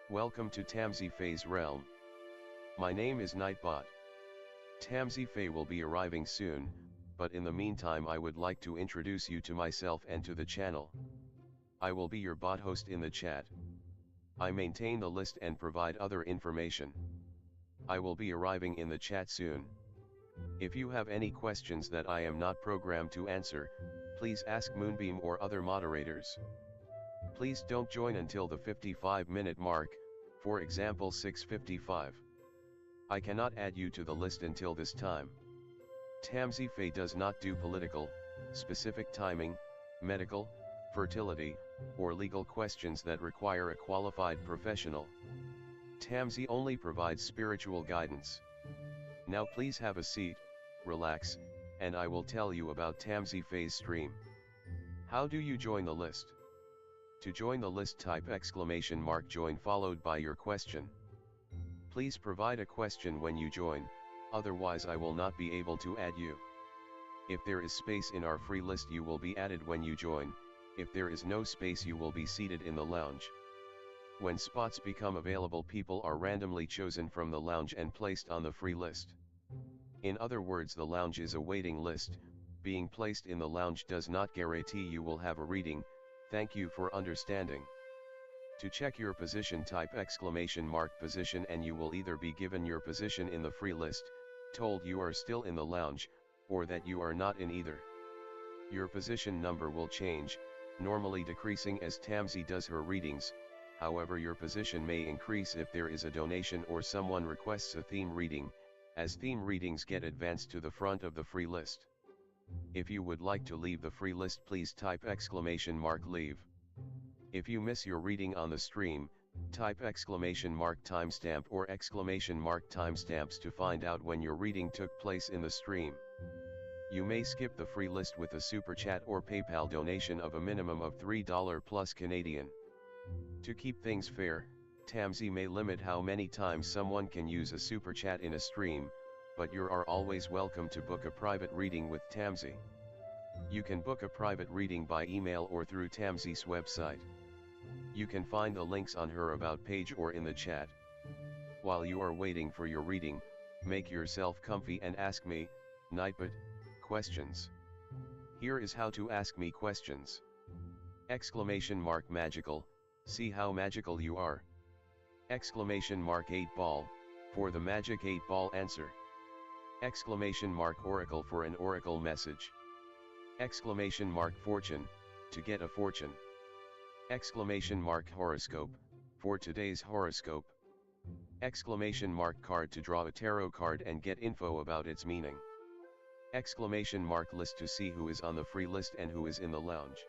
Welcome to Tamsy Fae's realm. My name is Nightbot. Tamsy Fae will be arriving soon, but in the meantime I would like to introduce you to myself and to the channel. I will be your bot host in the chat. I maintain the list and provide other information. I will be arriving in the chat soon. If you have any questions that I am not programmed to answer, please ask Moonbeam or other moderators. Please don't join until the 55-minute mark, for example 6:55. I cannot add you to the list until this time. Tamsy Fae does not do political, specific timing, medical, fertility, or legal questions that require a qualified professional. Tamsy only provides spiritual guidance. Now please have a seat, relax, and I will tell you about Tamsy Fae's stream. How do you join the list? To join the list, type !join followed by your question. Please provide a question when you join, otherwise I will not be able to add you. If there is space in our free list you will be added when you join, if there is no space you will be seated in the lounge. When spots become available, people are randomly chosen from the lounge and placed on the free list. In other words, the lounge is a waiting list. Being placed in the lounge does not guarantee you will have a reading. Thank you for understanding. To check your position, type !position and you will either be given your position in the free list, told you are still in the lounge, or that you are not in either. Your position number will change, normally decreasing as Tamsy does her readings. However, your position may increase if there is a donation or someone requests a theme reading, as theme readings get advanced to the front of the free list. If you would like to leave the free list, please type !leave. If you miss your reading on the stream, type !timestamp or !timestamps to find out when your reading took place in the stream. You may skip the free list with a super chat or PayPal donation of a minimum of $3 plus Canadian. To keep things fair, Tamsy may limit how many times someone can use a super chat in a stream, but you are always welcome to book a private reading with Tamsy. You can book a private reading by email or through Tamsy's website. You can find the links on her about page or in the chat. While you are waiting for your reading, make yourself comfy and ask me, Nightbot, questions. Here is how to ask me questions. !magical, see how magical you are. !8ball, for the magic 8-ball answer. !oracle for an oracle message. !fortune, to get a fortune. !horoscope, for today's horoscope. !card to draw a tarot card and get info about its meaning. !list to see who is on the free list and who is in the lounge.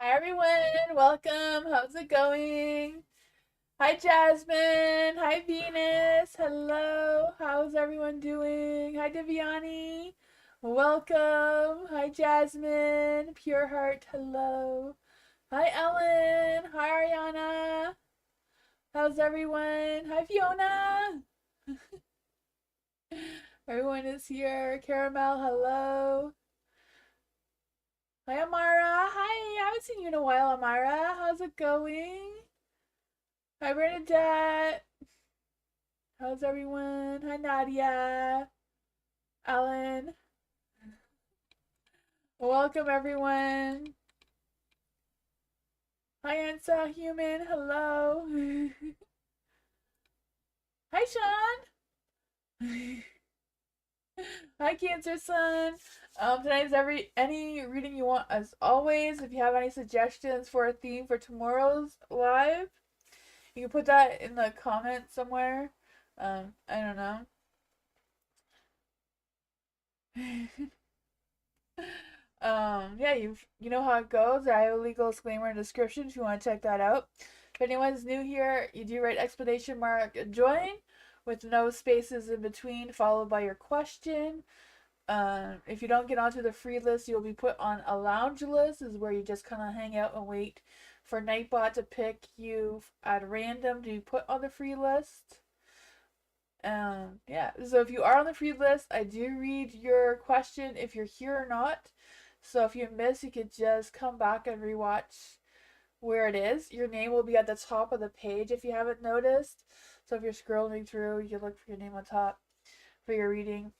Hi everyone, welcome. How's it going? Hi Jasmine, hi Venus, hello. How's everyone doing? Hi Deviani, welcome. Hi Jasmine, Pure Heart, hello. Hi Ellen, hi Ariana. How's everyone? Hi Fiona. Everyone is here. Caramel, hello. Hi Amara, hi, I haven't seen you in a while, Amara. How's it going? Hi Bernadette. How's everyone? Hi Nadia. Alan. Welcome everyone. Hi Ansa Human, hello. Hi Sean. Hi Cancer Sun. Tonight is any reading you want as always. If you have any suggestions for a theme for tomorrow's live, you can put that in the comments somewhere. I don't know. Yeah, you know how it goes. I have a legal disclaimer in the description if you want to check that out. If anyone's new here, you do write exclamation mark join with no spaces in between, followed by your question. If you don't get onto the free list, you'll be put on a lounge list, is where you just kind of hang out and wait for Nightbot to pick you at random to be put on the free list. Yeah, so if you are on the free list, I do read your question if you're here or not. So if you miss, you could just come back and rewatch where it is. Your name will be at the top of the page if you haven't noticed. So if you're scrolling through, you can look for your name on top for your reading.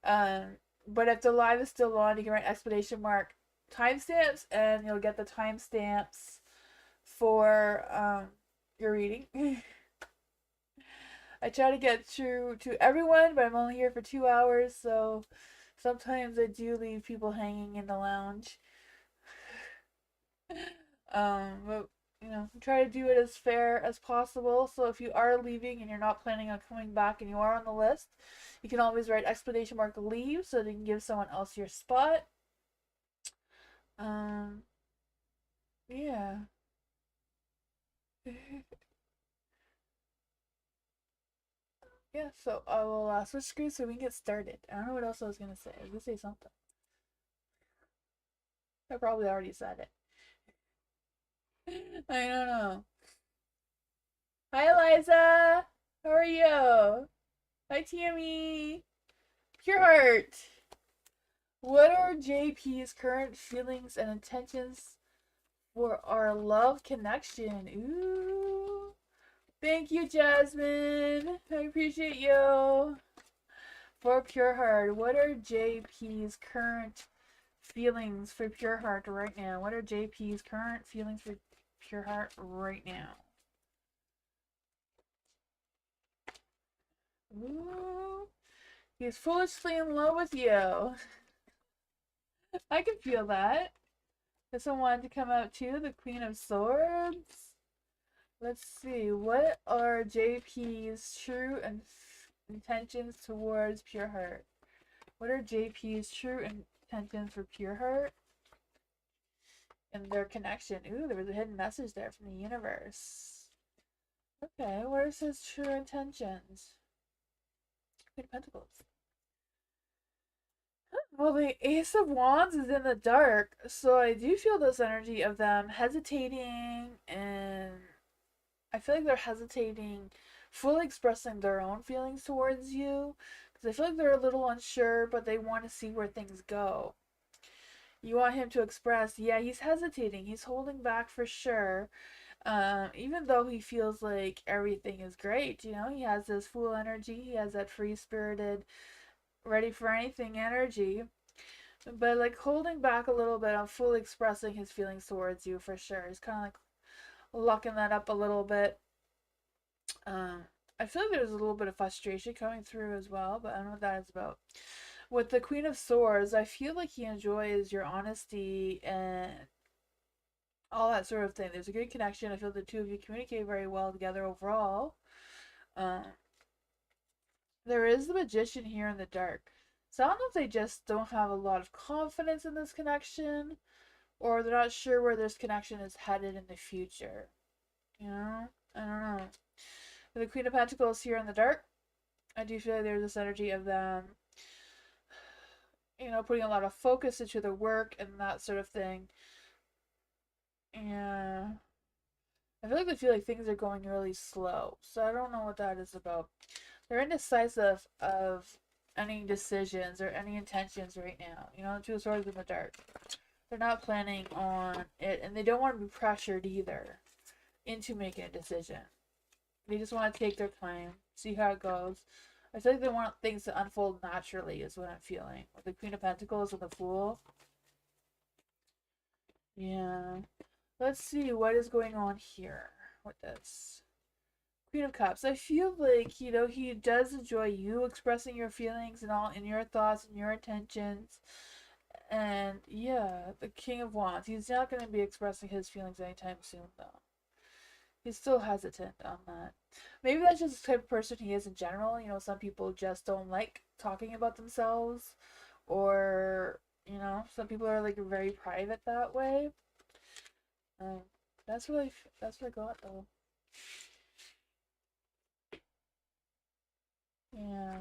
Um, but if the live is still on, you can write exclamation mark timestamps and you'll get the timestamps for your reading. I try to get through to everyone, but I'm only here for 2 hours, so sometimes I do leave people hanging in the lounge. But try to do it as fair as possible. So if you are leaving and you're not planning on coming back and you are on the list, you can always write exclamation mark leave so that you can give someone else your spot. Yeah. Yeah, so I will switch screens so we can get started. I don't know what else I was gonna say. I was gonna say something. I probably already said it. I don't know. Hi, Liza. How are you? Hi, Tammy. Pure Heart. What are JP's current feelings and intentions for our love connection? Ooh. Thank you, Jasmine. I appreciate you. For Pure Heart, what are JP's current feelings for Pure Heart right now? What are JP's current feelings for Pure Heart right now? Ooh. He's foolishly in love with you. I can feel that. This one wanted to come out too, the Queen of Swords. Let's see, what are JP's true intentions towards Pure Heart? What are JP's true intentions for Pure Heart and their connection? Ooh, there was a hidden message there from the universe. Okay, where's his true intentions? Queen of Pentacles. Well, the Ace of Wands is in the dark, so I do feel this energy of them hesitating, and I feel like they're hesitating, fully expressing their own feelings towards you, because I feel like they're a little unsure, but they want to see where things go. You want him to express, yeah, he's hesitating, he's holding back for sure, even though he feels like everything is great. He has this fool energy, he has that free-spirited, ready for anything energy, but like holding back a little bit on fully expressing his feelings towards you for sure. He's kind of like locking that up a little bit. I feel like there's a little bit of frustration coming through as well, but I don't know what that is about. With the Queen of Swords, I feel like he enjoys your honesty and all that sort of thing. There's a good connection. I feel the two of you communicate very well together overall. Um, there is the Magician here in the dark. So I don't know if they just don't have a lot of confidence in this connection, or they're not sure where this connection is headed in the future. I don't know. The Queen of Pentacles here in the dark, I do feel like there's this energy of them, putting a lot of focus into their work and that sort of thing. Yeah. I feel like they feel like things are going really slow. So I don't know what that is about. They're indecisive of any decisions or any intentions right now. Two swords in the dark. They're not planning on it, and they don't want to be pressured either into making a decision. They just want to take their time, see how it goes. I feel like they want things to unfold naturally, is what I'm feeling. With the Queen of Pentacles and the Fool. Yeah. Let's see what is going on here with this. Queen of Cups. I feel like, he does enjoy you expressing your feelings and all, and your thoughts and your intentions. And yeah, the King of Wands. He's not going to be expressing his feelings anytime soon, though. He's still hesitant on that. Maybe that's just the type of person he is in general. Some people just don't like talking about themselves, or some people are like very private that way. Um, that's what I got though. Yeah.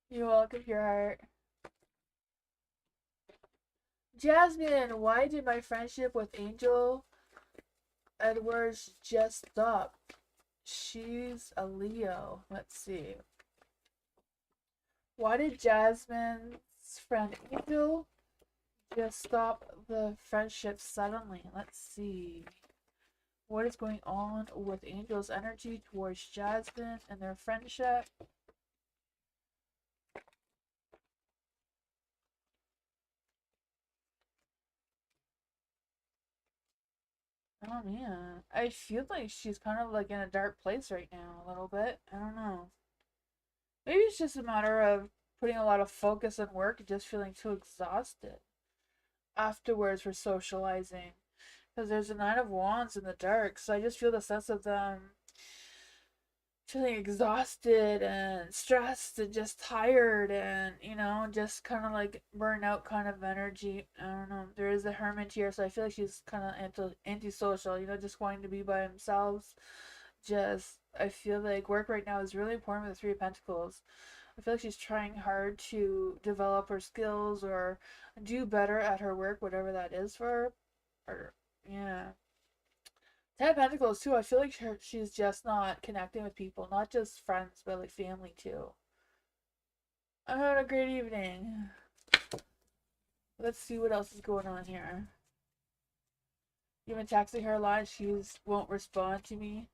You're welcome, your heart. Jasmine, why did my friendship with Angel Edwards just stop? She's a Leo. Let's see. Why did Jasmine's friend Angel just stop the friendship suddenly? Let's see. What is going on with Angel's energy towards Jasmine and their friendship? Oh man, I feel like she's kind of like in a dark place right now, a little bit. I don't know. Maybe it's just a matter of putting a lot of focus on work and just feeling too exhausted afterwards for socializing. Because there's a Nine of Wands in the dark, so I just feel the sense of them feeling exhausted and stressed and just tired and, you know, just kind of like burnout kind of energy. I don't know. There is a hermit here, so I feel like she's kind of antisocial, you know, just wanting to be by themselves. Just, I feel like work right now is really important with the Three of Pentacles. I feel like she's trying hard to develop her skills or do better at her work, whatever that is for her. Or, yeah. Ten of Pentacles too. I feel like she's just not connecting with people, not just friends, but like family too. I'm having a great evening. Let's see what else is going on here. You've been texting her a lot. She won't respond to me.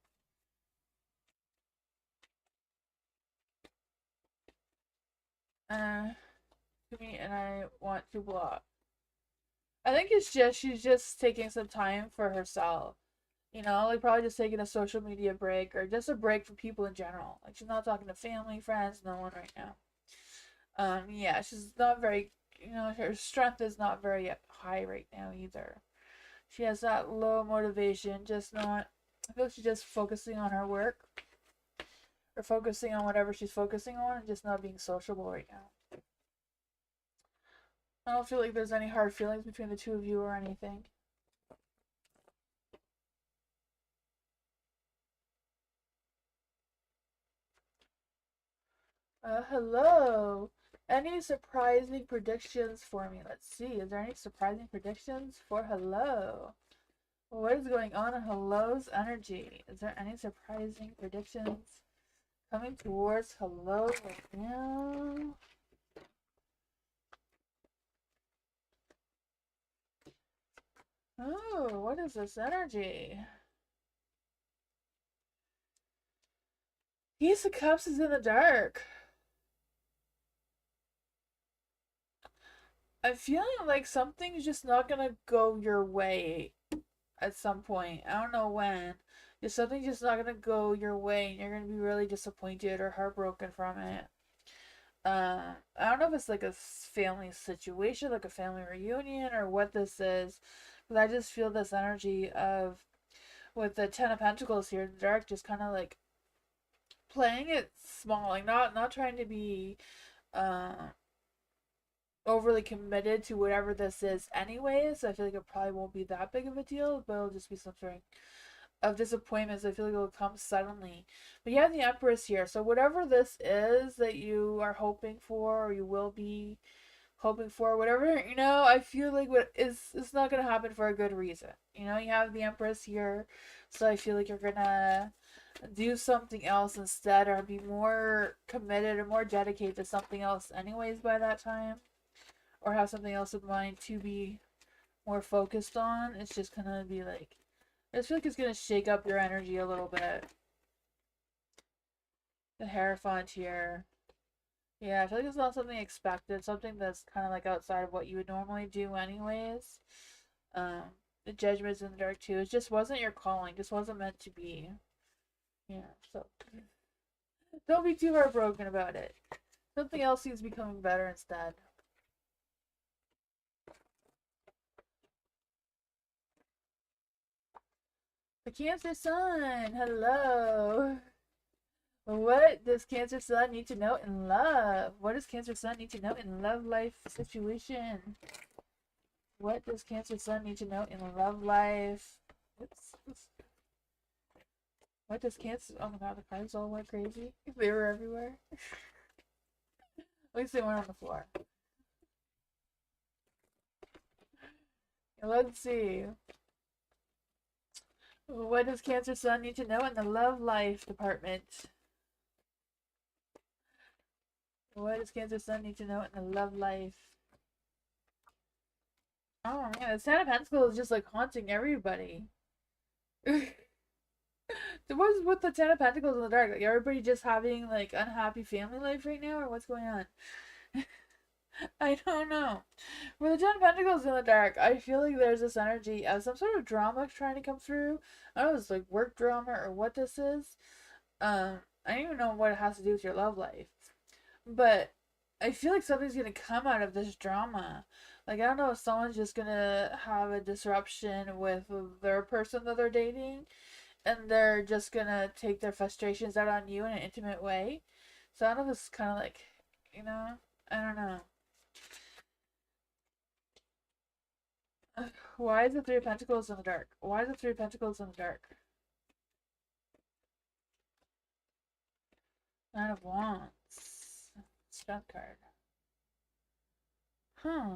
To me, and I want to block. I think it's just she's just taking some time for herself. You know, like probably just taking a social media break or just a break from people in general. Like she's not talking to family, friends, no one right now. Yeah, she's not very, you know, her strength is not very high right now either. She has that low motivation, just not, I feel like she's just focusing on her work or focusing on whatever she's focusing on and just not being sociable right now. I don't feel like there's any hard feelings between the two of you or anything. Hello. Any surprising predictions for me? Let's see. Is there any surprising predictions for hello? What is going on in hello's energy? Is there any surprising predictions coming towards hello right now? Oh, what is this energy? Ace of Cups is in the dark. I'm feeling like something's just not gonna go your way at some point. I don't know when. Just something's just not gonna go your way, and you're gonna be really disappointed or heartbroken from it. I don't know if it's like a family situation, like a family reunion, or what this is, but I just feel this energy of with the Ten of Pentacles here in the dark, just kind of like playing it small, like not trying to be uh, overly committed to whatever this is anyways. So I feel like it probably won't be that big of a deal, but it'll just be some sort of disappointments. I feel like it'll come suddenly. But you have the Empress here, so whatever this is that you are hoping for or you will be hoping for, whatever, you know, I feel like what is it's not gonna happen for a good reason. You know, you have the Empress here, so I feel like you're gonna do something else instead or be more committed or more dedicated to something else anyways by that time, or have something else in mind to be more focused on. It's just gonna be like, I just feel like it's gonna shake up your energy a little bit. The Hierophant here. Yeah, I feel like it's not something expected, something that's kind of like outside of what you would normally do anyways. Um, the Judgment's in the dark too. It just wasn't your calling. Just wasn't meant to be. Yeah, so don't be too heartbroken about it. Something else seems to be coming better instead. The Cancer Sun, hello. What does Cancer Sun need to know in love? What does Cancer Sun need to know in love life situation? What does Cancer Sun need to know in love life? What does Cancer? Oh my god, the cards all went crazy. They were everywhere. At least they weren't on the floor. Let's see. What does Cancer Sun need to know in the love life department? What does Cancer Sun need to know in the love life? Oh man, the Ten of Pentacles is just like haunting everybody. What's with the Ten of Pentacles in the dark? Like everybody just having like unhappy family life right now, or what's going on? I don't know. With the Ten of Pentacles in the dark, I feel like there's this energy of some sort of drama trying to come through. I don't know if it's like work drama or what this is. I don't even know what it has to do with your love life. But I feel like something's gonna come out of this drama. Like I don't know if someone's just gonna have a disruption with their person that they're dating, and they're just gonna take their frustrations out on you in an intimate way. So I don't know if it's kind of like, you know, I don't know. Why is the Three of Pentacles in the dark? Why is the Three of Pentacles in the dark? Nine of Wands. Strength card. Huh.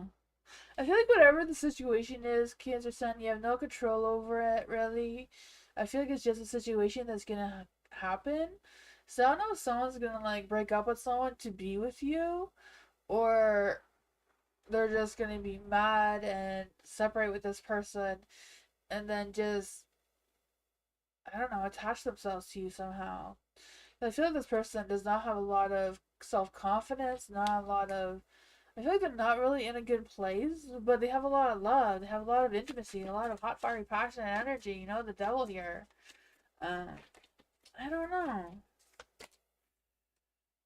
I feel like whatever the situation is, Cancer Sun, you have no control over it, really. I feel like it's just a situation that's gonna happen. So I don't know if someone's gonna like break up with someone to be with you, or they're just gonna be mad and separate with this person, and then just, I don't know, attach themselves to you somehow. I feel like this person does not have a lot of self-confidence, not a lot of, I feel like they're not really in a good place, but they have a lot of love, they have a lot of intimacy, a lot of hot, fiery, passionate energy, you know, the devil here. I don't know.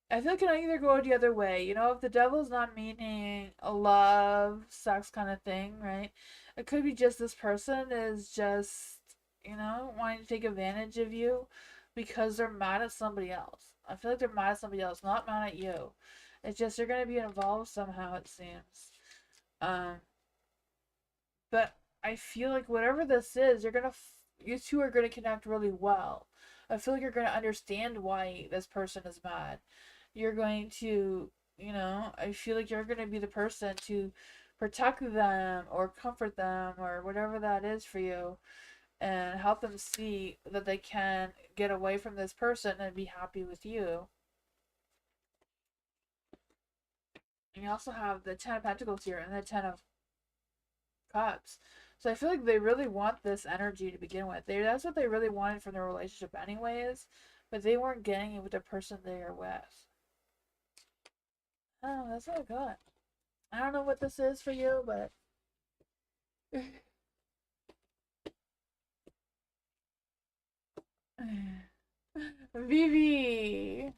I feel like it can either go the other way, you know, if the devil's not meaning a love, sex kind of thing, right? It could be just this person is just, you know, wanting to take advantage of you because they're mad at somebody else. I feel like they're mad at somebody else, not mad at you. It's just you're gonna be involved somehow, it seems. Um, but I feel like whatever this is, you two are gonna connect really well. I feel like you're gonna understand why this person is mad. You're going to, you know, I feel like you're gonna be the person to protect them or comfort them or whatever that is for you, and help them see that they can get away from this person and be happy with you. And you also have the Ten of Pentacles here and the Ten of Cups. So I feel like they really want this energy to begin with. That's what they really wanted from their relationship anyways, but they weren't getting it with the person they are with. Oh, that's what I got. I don't know what this is for you, but Vivi,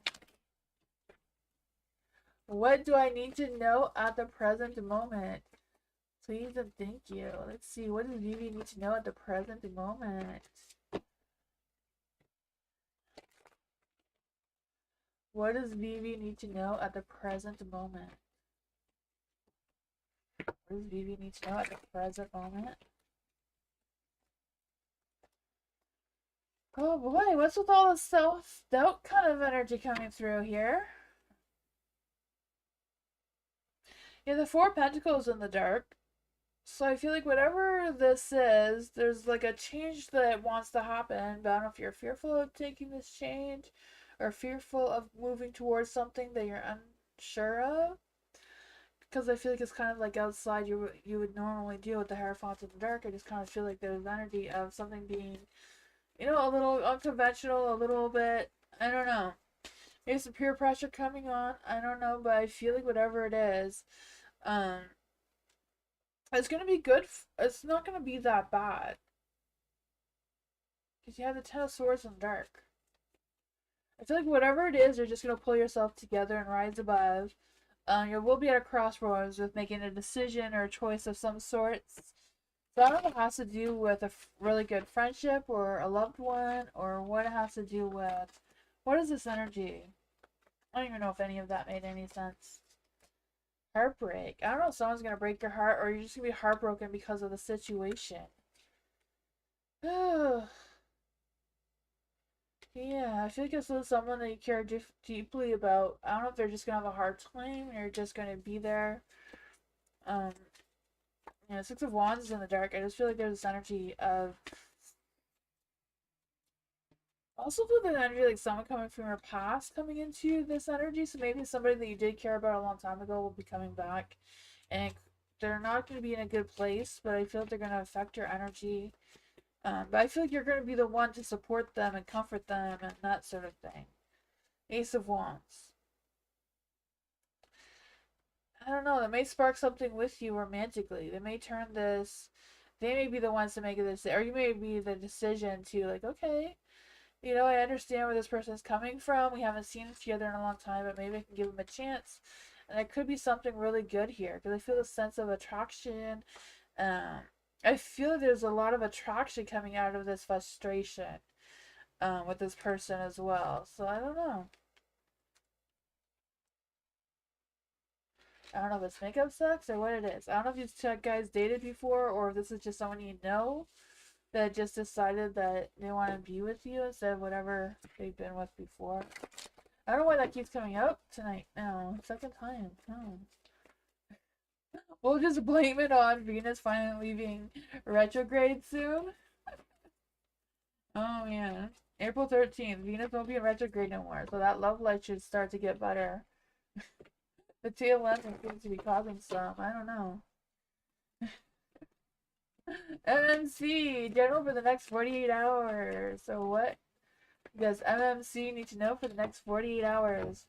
what do I need to know at the present moment? Please and thank you. Let's see, what does Vivi need to know at the present moment? What does Vivi need to know at the present moment? What does Vivi need to know at the present moment? Oh boy, what's with all the self-doubt kind of energy coming through here? Yeah, the Four of Pentacles in the dark. So I feel like whatever this is, there's like a change that wants to happen, but I don't know if you're fearful of taking this change or fearful of moving towards something that you're unsure of. Because I feel like it's kind of like outside you would normally deal with the Hierophant in the dark. I just kind of feel like there's energy of something being, you know, a little unconventional, a little bit, I don't know. Maybe some peer pressure coming on, I don't know, but I feel like whatever it is, um, it's gonna be good. It's not gonna be that bad. Because you have the Ten of Swords in the dark. I feel like whatever it is, you're just gonna pull yourself together and rise above. You will be at a crossroads with making a decision or a choice of some sorts. So I don't know if it has to do with a really good friendship or a loved one, or what it has to do with. What is this energy? I don't even know if any of that made any sense. Heartbreak. I don't know if someone's gonna break your heart, or you're just gonna be heartbroken because of the situation. Yeah, I feel like this is someone that you care deeply about. I don't know if they're just gonna have a hard time, or you're just gonna be there. Um, Six of Wands is in the dark. I just feel like there's this energy of. Also feel the energy like someone coming from your past coming into this energy. So maybe somebody that you did care about a long time ago will be coming back, and they're not going to be in a good place. But I feel like they're going to affect your energy. But I feel like you're going to be the one to support them and comfort them and that sort of thing. Ace of Wands. I don't know. They may spark something with you romantically. They may turn this. They may be the ones to make this, or you may be the decision to like, okay, I understand where this person is coming from. We haven't seen each other in a long time, but maybe I can give them a chance. And it could be something really good here because I feel a sense of attraction. Um, I feel there's a lot of attraction coming out of this frustration with this person as well. So I don't know. I don't know if it's makeup sex or what it is. I don't know if these two guys dated before or if this is just someone you know that just decided that they want to be with you instead of whatever they've been with before. I don't know why that keeps coming up tonight now. Second time. No. We'll just blame it on Venus finally leaving retrograde soon. Oh man. April 13th. Venus won't be in retrograde no more. So that love life should start to get better. The tail ending seems to be causing some. I don't know. MMC. General for the next 48 hours. So what does MMC need to know for the next 48 hours?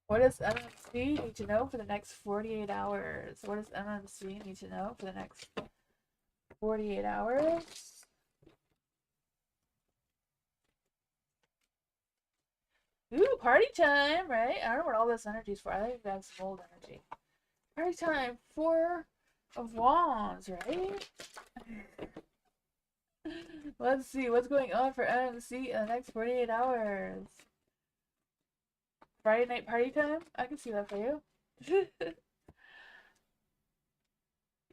What does MMC need to know for the next 48 hours? What does MMC need to know for the next 48 hours? Ooh, party time, right? I don't know what all this energy is for. I think that's some old energy. Party time. Four of Wands, right? Let's see what's going on for MMC in the next 48 hours. Friday night party time? I can see that for you.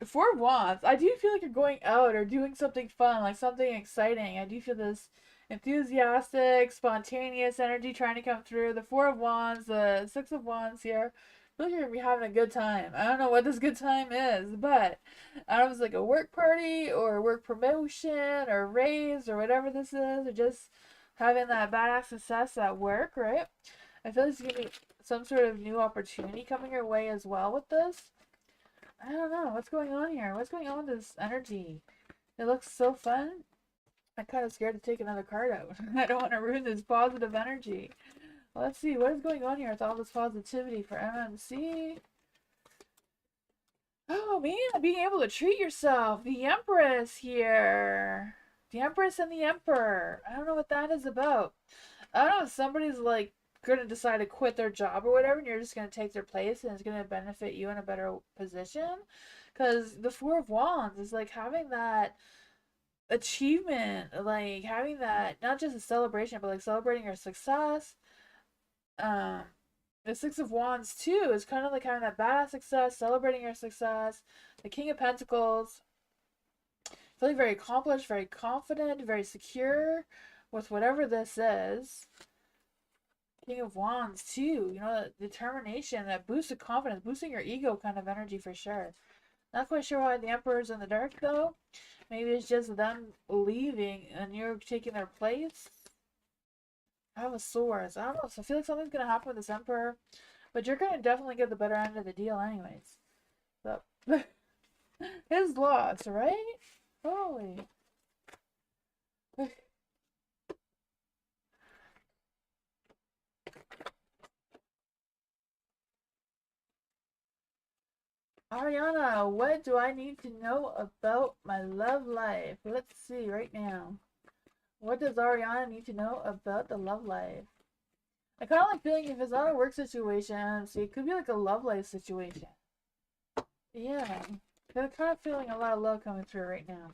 Four of Wands. I do feel like you're going out or doing something fun, like something exciting. I do feel this enthusiastic, spontaneous energy trying to come through. The Four of Wands, the Six of Wands here. I feel like you're gonna be having a good time. I don't know what this good time is, but I don't know if it's like a work party or a work promotion or raise or whatever this is, or just having that badass success at work, right? I feel like there's gonna be some sort of new opportunity coming your way as well with this. I don't know. What's going on here? What's going on with this energy? It looks so fun. I'm kind of scared to take another card out. I don't want to ruin this positive energy. Well, let's see. What is going on here with all this positivity for MMC? Oh, man. Being able to treat yourself. The Empress here. The Empress and the Emperor. I don't know what that is about. I don't know if somebody's like going to decide to quit their job or whatever and you're just going to take their place and it's going to benefit you in a better position, because the Four of Wands is like having that achievement, like having that not just a celebration but like celebrating your success. um the Six of Wands too is kind of like having that badass success, celebrating your success. The King of Pentacles, feeling very accomplished, very confident, very secure with whatever this is. King of Wands too, that determination, that boost of confidence, boosting your ego kind of energy for sure. Not quite sure why the Emperor's in the dark though. Maybe it's just them leaving and you're taking their place. I have a Swords. I don't know. So I feel like something's gonna happen with this Emperor, but you're gonna definitely get the better end of the deal anyways. So his loss, right? Holy. Ariana, what do I need to know about my love life? Let's see right now. What does Ariana need to know about the love life? I kind of like feeling if it's not a work situation, see, it could be like a love life situation. Yeah. I'm kind of feeling a lot of love coming through right now.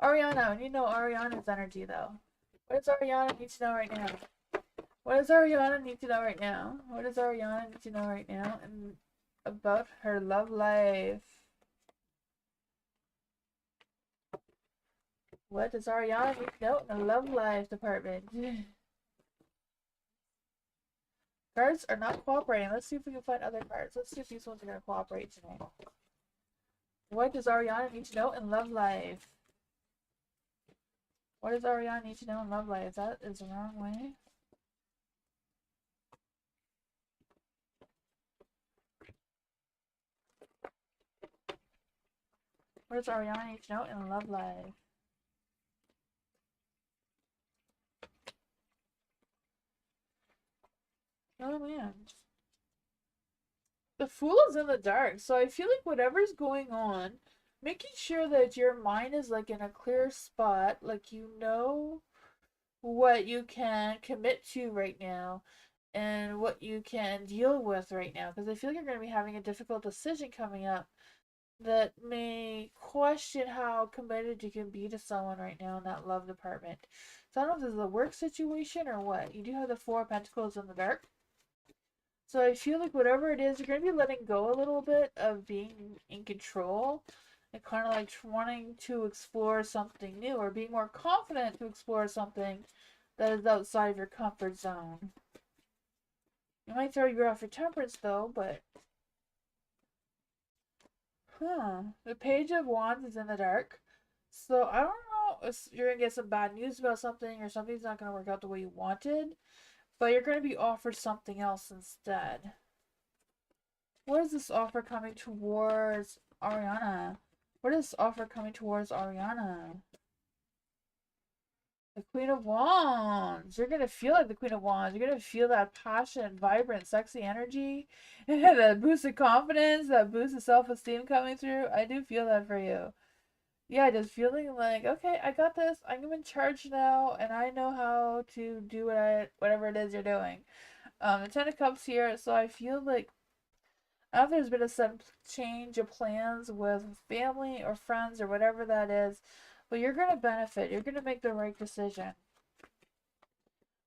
Ariana, I need to know Ariana's energy though. What does Ariana need to know right now? What does Ariana need to know right now? What does Ariana need to know right now and about her love life? What does Ariana need to know in the love life department? Cards are not cooperating. Let's see if we can find other cards. Let's see if these ones are going to cooperate tonight. What does Ariana need to know in love life? What does Ariana need to know in love life? That is the wrong way. What does Ariana need to know in love life? Oh man. The Fool is in the dark, so I feel like whatever's going on, making sure that your mind is like in a clear spot, like you know what you can commit to right now and what you can deal with right now. Because I feel like you're going to be having a difficult decision coming up that may question how committed you can be to someone right now in that love department. So I don't know if this is a work situation or what. You do have the Four of Pentacles in the dark. So I feel like whatever it is, you're going to be letting go a little bit of being in control and kind of like wanting to explore something new or being more confident to explore something that is outside of your comfort zone. It might throw you off your temperance though, but... The Page of Wands is in the dark. So I don't know if you're going to get some bad news about something or something's not going to work out the way you wanted. But you're going to be offered something else instead. What is this offer coming towards Ariana? What is this offer coming towards Ariana? The Queen of Wands. You're going to feel like the Queen of Wands. You're going to feel that passion, vibrant, sexy energy. That boost of confidence, that boost of self-esteem coming through. I do feel that for you. Yeah, just feeling like, okay, I got this. I'm in charge now, and I know how to do whatever it is you're doing. The Ten of Cups here, so I feel like after there's been a sudden change of plans with family or friends or whatever that is, but you're going to benefit. You're going to make the right decision.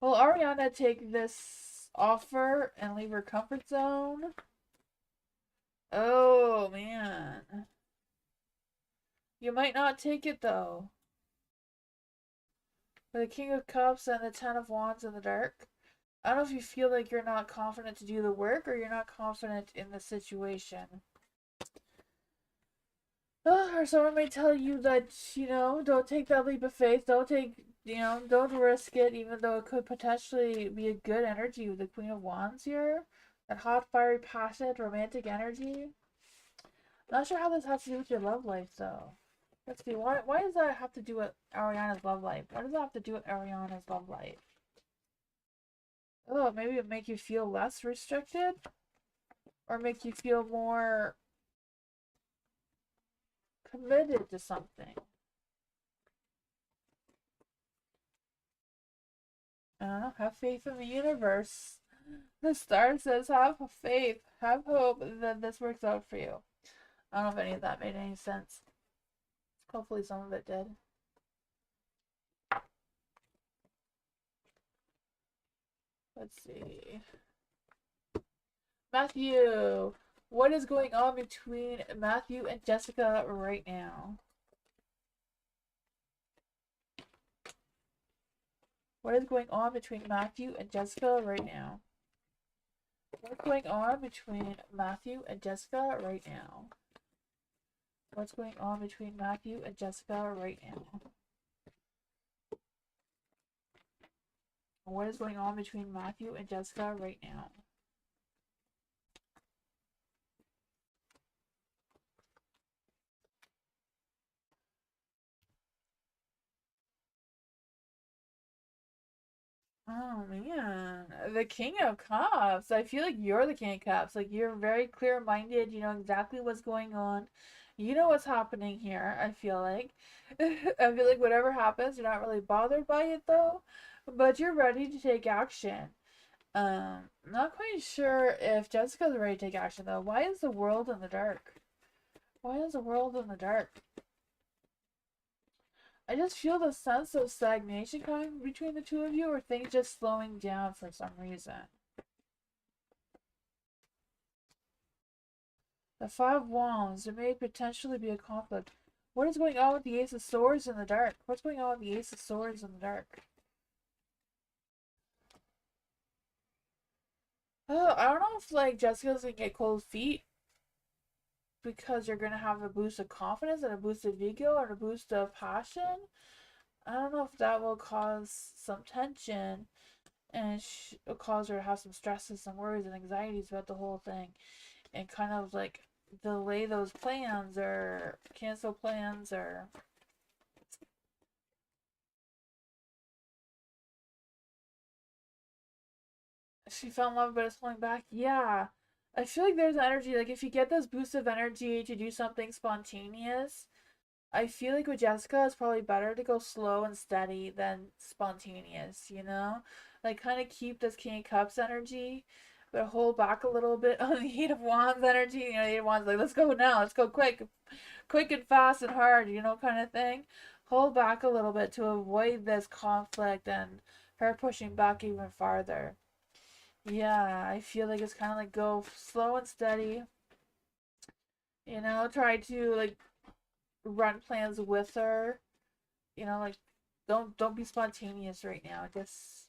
Will Ariana take this offer and leave her comfort zone? Oh, man. You might not take it, though. For the King of Cups and the Ten of Wands in the dark. I don't know if you feel like you're not confident to do the work or you're not confident in the situation. Or someone may tell you that, don't take that leap of faith. Don't risk it, even though it could potentially be a good energy with the Queen of Wands here. That hot, fiery, passionate, romantic energy. Not sure how this has to do with your love life, though. Let's see, why does that have to do with Ariana's love life? What does that have to do with Ariana's love life? Oh, maybe it make you feel less restricted? Or make you feel more committed to something? I don't know, have faith in the universe. The star says have faith, have hope that this works out for you. I don't know if any of that made any sense. Hopefully some of it did. Let's see. Matthew. What is going on between Matthew and Jessica right now? What is going on between Matthew and Jessica right now? What's going on between Matthew and Jessica right now? What's going on between Matthew and Jessica right now? What is going on between Matthew and Jessica right now? Oh man, the King of Cups. I feel like you're the King of Cups. Like you're very clear-minded. You know exactly what's going on. You know what's happening here. I feel like. I feel like whatever happens, you're not really bothered by it though, but you're ready to take action. Not quite sure if Jessica's ready to take action though. Why is the world in the dark? Why is the world in the dark? I just feel the sense of stagnation coming between the two of you, or things just slowing down for some reason. The Five of Wands, there may potentially be a conflict. What is going on with the Ace of Swords in the dark? What's going on with the Ace of Swords in the dark? Oh, I don't know if like Jessica's gonna get cold feet because you're gonna have a boost of confidence and a boost of ego and a boost of passion. I don't know if that will cause some tension and cause her to have some stresses, some worries, and anxieties about the whole thing, and kind of like delay those plans or cancel plans or. She fell in love but it's pulling back. Yeah. I feel like there's energy. Like if you get this boost of energy to do something spontaneous, I feel like with Jessica, it's probably better to go slow and steady than spontaneous, you know? Like, kind of keep this King of Cups energy, but hold back a little bit on the Eight of Wands energy. You know, the Eight of Wands, like, let's go now, let's go quick and fast and hard, you know, kind of thing. Hold back a little bit to avoid this conflict and her pushing back even farther. Yeah, I feel like it's kind of like go slow and steady, you know, try to, like, run plans with her. You know, like don't be spontaneous right now. Just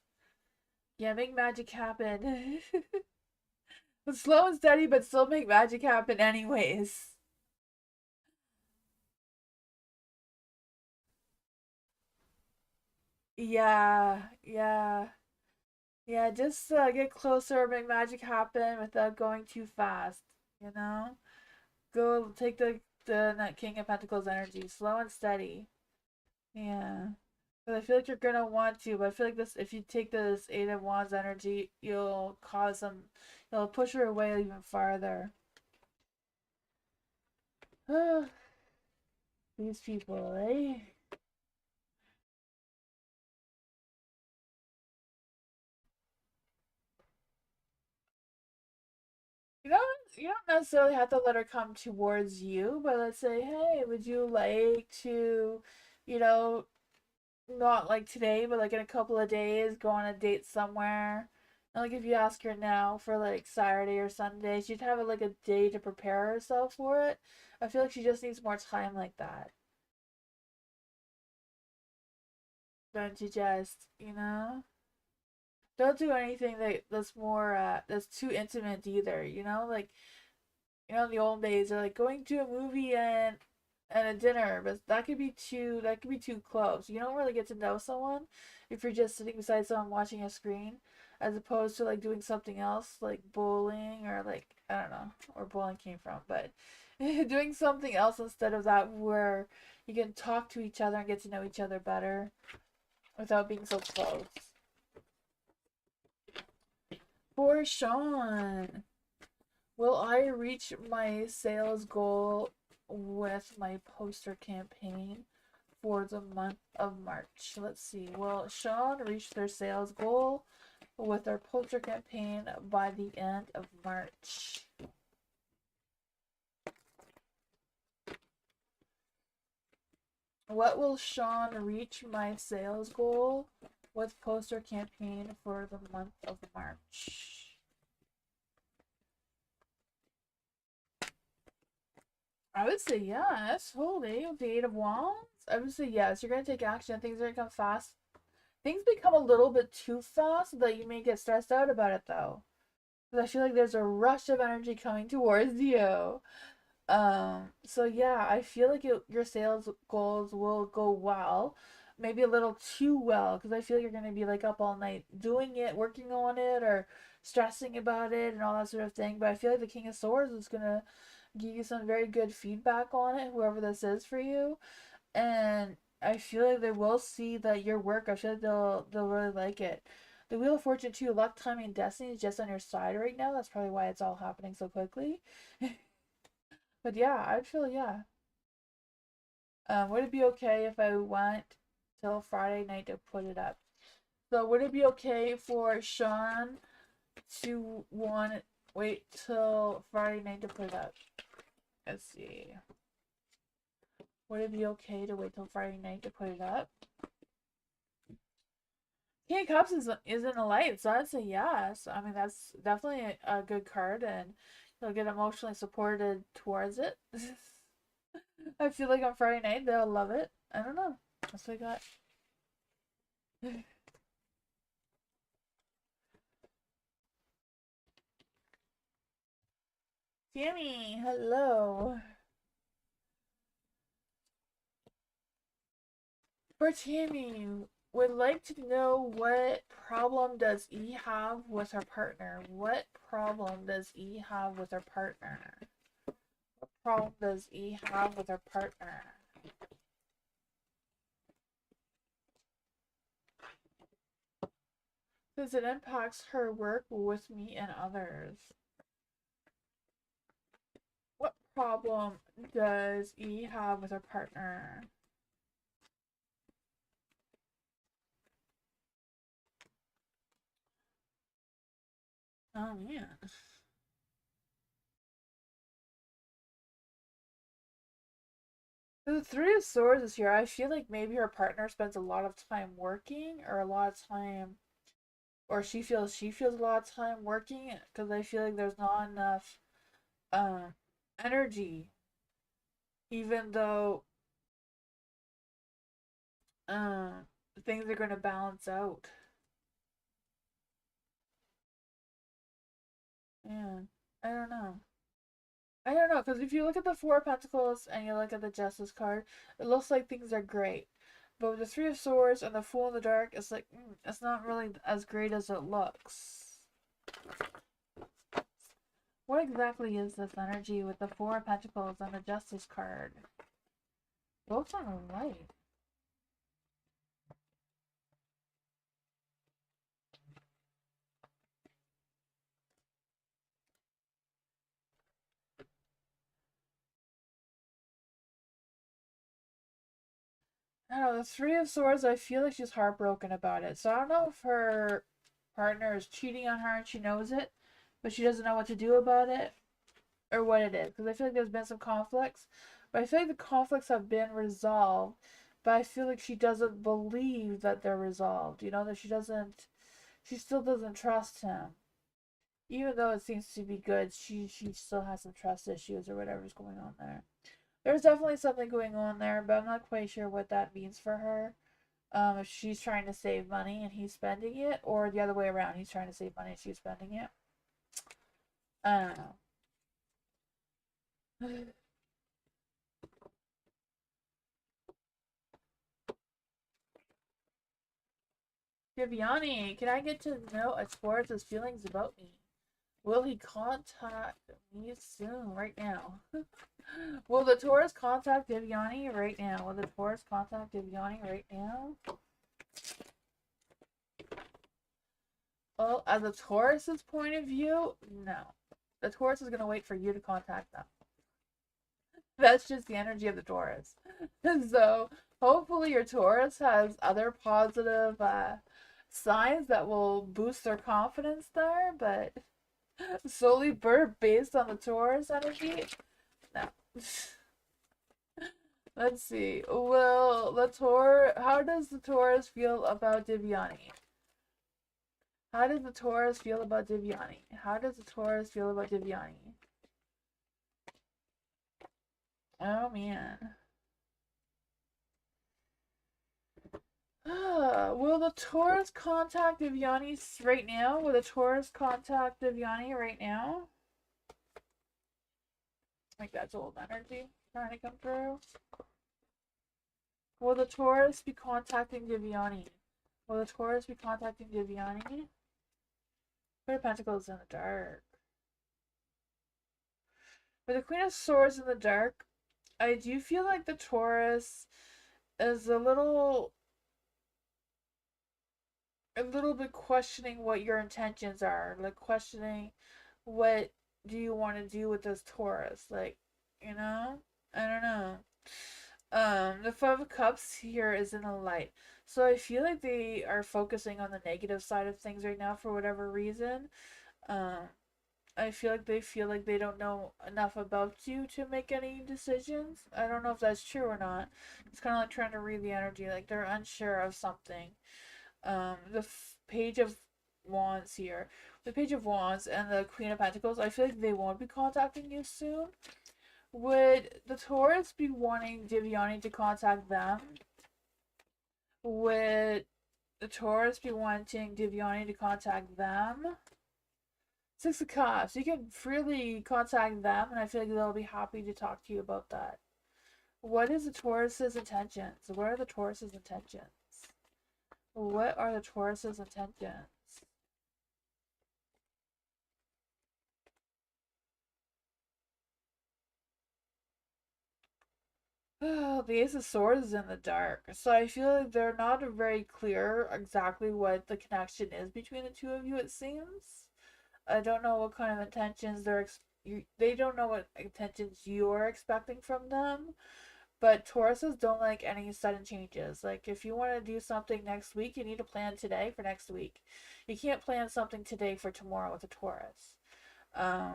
yeah, make magic happen. Slow and steady, but still make magic happen anyways. Yeah, yeah, yeah. Just get closer, make magic happen without going too fast. You know, go take the King of Pentacles energy, slow and steady. Yeah. Because I feel like you're gonna want to, but I feel like this if you take this Eight of Wands energy, you'll push her away even farther. These people, eh? You don't you don't necessarily have to let her come towards you, but let's say, hey, would you like to, you know, not like today, but like in a couple of days, go on a date somewhere. And like if you ask her now for like Saturday or Sunday, she'd have like a day to prepare herself for it. I feel like she just needs more time like that. Don't you just, you know? Don't do anything that's more that's too intimate either, you know? Like you know, in the old days, they're like going to a movie and a dinner, but that could be too close. You don't really get to know someone if you're just sitting beside someone watching a screen, as opposed to like doing something else like bowling or like I don't know where bowling came from, but doing something else instead of that where you can talk to each other and get to know each other better without being so close. For Sean. Will I reach my sales goal with my poster campaign for the month of March? Let's see. Will Sean reach their sales goal with their poster campaign by the end of March? What will Sean reach my sales goal with poster campaign for the month of March? I would say yes. Holy, with the Eight of Wands. I would say yes. You're gonna take action. Things are gonna come fast. Things become a little bit too fast that you may get stressed out about it though. Because I feel like there's a rush of energy coming towards you. So yeah, I feel like your sales goals will go well. Maybe a little too well because I feel like you're gonna be like up all night doing it, working on it, or stressing about it and all that sort of thing. But I feel like the King of Swords is gonna give you some very good feedback on it, whoever this is for you. And I feel like they will see that your work. I feel like they'll really like it. The Wheel of Fortune too, luck, timing, and destiny is just on your side right now. That's probably why it's all happening so quickly. But yeah, I'd feel yeah. Would it be okay if I went till Friday night to put it up? So would it be okay for Sean to want wait till Friday night to put it up? Let's see. Would it be okay to wait till Friday night to put it up? King of Cups isn't a light, so I'd say yes. I mean, that's definitely a good card, and you'll get emotionally supported towards it. I feel like on Friday night they'll love it. I don't know. That's what I got. Tammy, hello. For Tammy, would like to know what problem does E have with her partner? What problem does E have with her partner? What problem does E have with her partner? Because it impacts her work with me and others. What problem does E have with her partner? Oh man. The Three of Swords is here. I feel like maybe her partner spends a lot of time working, or a lot of time, or she feels a lot of time working, because I feel like there's not enough um energy, even though um things are gonna balance out. Yeah, I don't know. I don't know, because if you look at the Four of Pentacles and you look at the Justice card, it looks like things are great. But with the Three of Swords and the Fool in the Dark, it's like, it's not really as great as it looks. What exactly is this energy with the Four of Pentacles and the Justice card? Both on the light. I don't know, the Three of Swords, I feel like she's heartbroken about it. So I don't know if her partner is cheating on her and she knows it, but she doesn't know what to do about it, or what it is. Because I feel like there's been some conflicts, but I feel like the conflicts have been resolved, but I feel like she doesn't believe that they're resolved. You know, that she still doesn't trust him. Even though it seems to be good, she still has some trust issues or whatever's going on there. There's definitely something going on there, but I'm not quite sure what that means for her. If she's trying to save money and he's spending it, or the other way around, he's trying to save money and she's spending it. I don't know. Viviani, can I get to know a Taurus's feelings about me? Will he contact me soon, right now? Will the Taurus contact Viviani right now? Will the Taurus contact Viviani right now? Well, as a Taurus's point of view, no. The Taurus is going to wait for you to contact them. That's just the energy of the Taurus. So, hopefully your Taurus has other positive signs that will boost their confidence there, but solely based on the Taurus energy, no. Let's see. How does the Taurus feel about Divyani? How does the Taurus feel about Divyani? How does the Taurus feel about Divyani? Oh man. Will the Taurus contact Divyani right now? Will the Taurus contact Divyani right now? Like that's old energy trying to come through. Will the Taurus be contacting Divyani? Will the Taurus be contacting Divyani? Queen of Pentacles in the dark. With the Queen of Swords in the dark, I do feel like the Taurus is a little bit questioning what your intentions are. Like questioning what do you want to do with this Taurus? Like, you know? I don't know. The Five of Cups here is in the light. So I feel like they are focusing on the negative side of things right now for whatever reason. Um, I feel like they don't know enough about you to make any decisions. I don't know if that's true or not. It's kind of like trying to read the energy. Like they're unsure of something. The Page of Wands here, the Page of Wands and the Queen of Pentacles. I feel like they won't be contacting you soon. Would the Taurus be wanting Divyani to contact them? Would the Taurus be wanting Divyani to contact them? Six of Cups. You can freely contact them, and I feel like they'll be happy to talk to you about that. What is the Taurus's intentions? What are the Taurus's intentions? What are the Taurus's intentions? The Ace of Swords is in the dark, so I feel like they're not very clear exactly what the connection is between the two of you, it seems. I don't know what kind of intentions they don't know what intentions you're expecting from them. But Tauruses don't like any sudden changes. Like, if you want to do something next week, you need to plan today for next week. You can't plan something today for tomorrow with a Taurus. Um,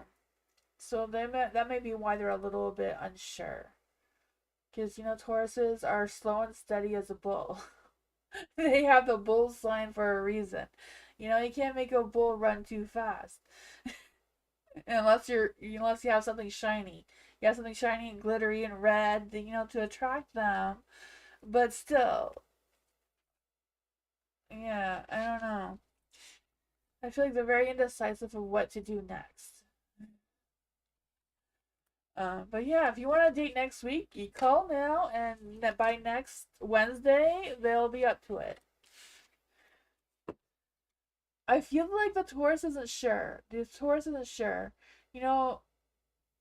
so that may be why they're a little bit unsure. Because, Tauruses are slow and steady as a bull. They have the bull sign for a reason. You can't make a bull run too fast. unless you have something shiny. You have something shiny and glittery and red, to attract them. But still, yeah, I don't know. I feel like they're very indecisive of what to do next. But yeah, if you want to date next week, you call now, and by next Wednesday, they'll be up to it. I feel like the Taurus isn't sure. The Taurus isn't sure. You know,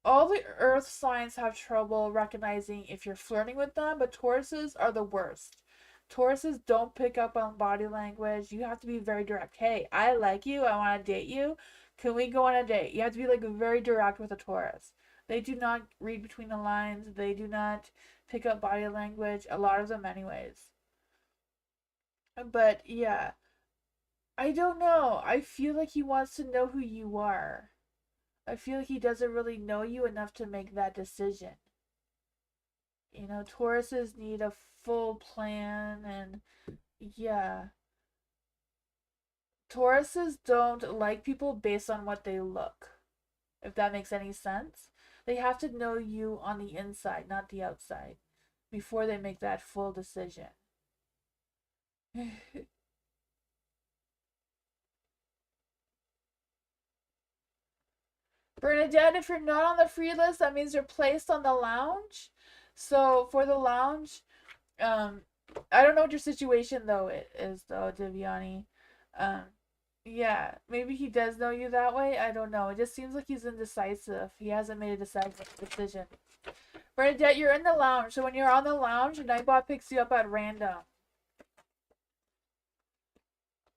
all the earth signs have trouble recognizing if you're flirting with them, but Tauruses are the worst. Tauruses don't pick up on body language. You have to be very direct. Hey, I like you. I want to date you. Can we go on a date? You have to be like very direct with a Taurus. They do not read between the lines. They do not pick up body language. A lot of them, anyways. But yeah, I don't know. I feel like he wants to know who you are. I feel like he doesn't really know you enough to make that decision. Tauruses need a full plan, and yeah. Tauruses don't like people based on what they look, if that makes any sense. They have to know you on the inside, not the outside, before they make that full decision. Bernadette, if you're not on the free list, that means you're placed on the lounge. So for the lounge, um, I don't know what your situation though is though, Divyani. Um, yeah, maybe he does know you that way. I don't know. It just seems like he's indecisive. He hasn't made a decisive decision. Bernadette, you're in the lounge. So when you're on the lounge, Nightbot picks you up at random.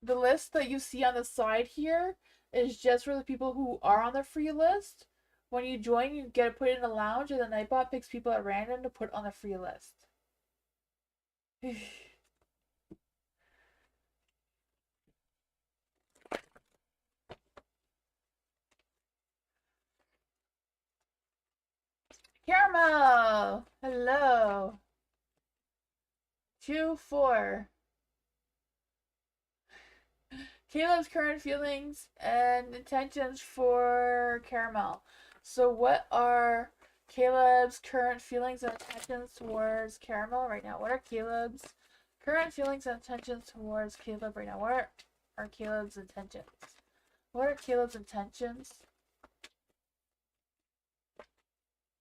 The list that you see on the side here is just for the people who are on the free list. When you join, you get put in the lounge, and the Nightbot picks people at random to put on the free list. Caramel! Hello. 2-4. Caleb's current feelings and intentions for Caramel. So, what are Caleb's current feelings and intentions towards Caramel right now? What are Caleb's current feelings and intentions towards Caleb right now? What are Caleb's intentions? What are Caleb's intentions?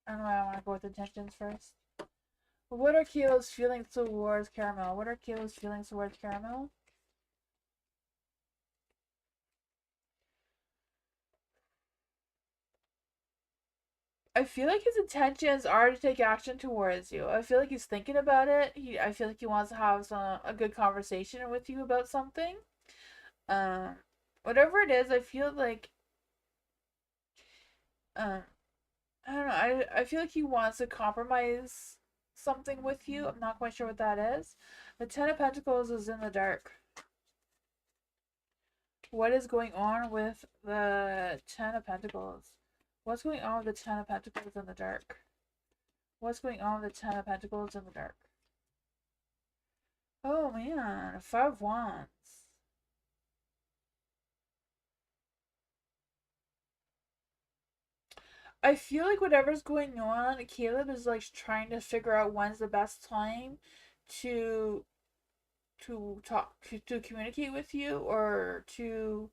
I don't know. I want to go with intentions first. What are Caleb's feelings towards Caramel? What are Caleb's feelings towards Caramel? I feel like his intentions are to take action towards you. I feel like he's thinking about it. I feel like he wants to have a good conversation with you about something. Um, Whatever it is, I feel like um, I don't know. I feel like he wants to compromise something with you. I'm not quite sure what that is. The Ten of Pentacles is in the dark. What is going on with the Ten of Pentacles? What's going on with the Ten of Pentacles in the dark? What's going on with the Ten of Pentacles in the dark? Oh man, 5 Wands. I feel like whatever's going on, Caleb is like trying to figure out when's the best time to talk to communicate with you or to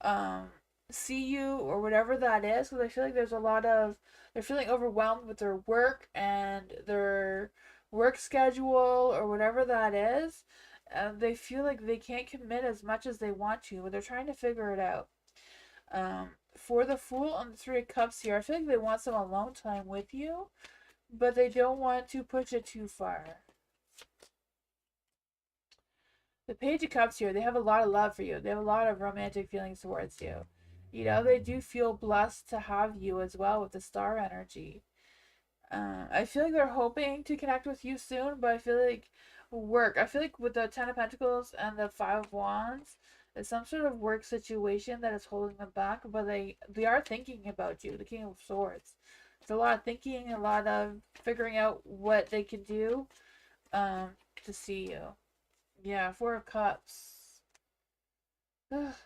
um see you or whatever that is, because I feel like there's a lot of they're feeling overwhelmed with their work and their work schedule or whatever that is, and they feel like they can't commit as much as they want to, but they're trying to figure it out. For the Fool and the Three of Cups here, I feel like they want some alone time with you, but they don't want to push it too far. The Page of Cups here, they have a lot of love for you. They have a lot of romantic feelings towards you. You know, they do feel blessed to have you as well with the star energy. I feel like they're hoping to connect with you soon, but I feel like work. I feel like with the Ten of Pentacles and the Five of Wands, it's some sort of work situation that is holding them back, but they are thinking about you, the King of Swords. It's a lot of thinking, a lot of figuring out what they can do to see you. Yeah, Four of Cups.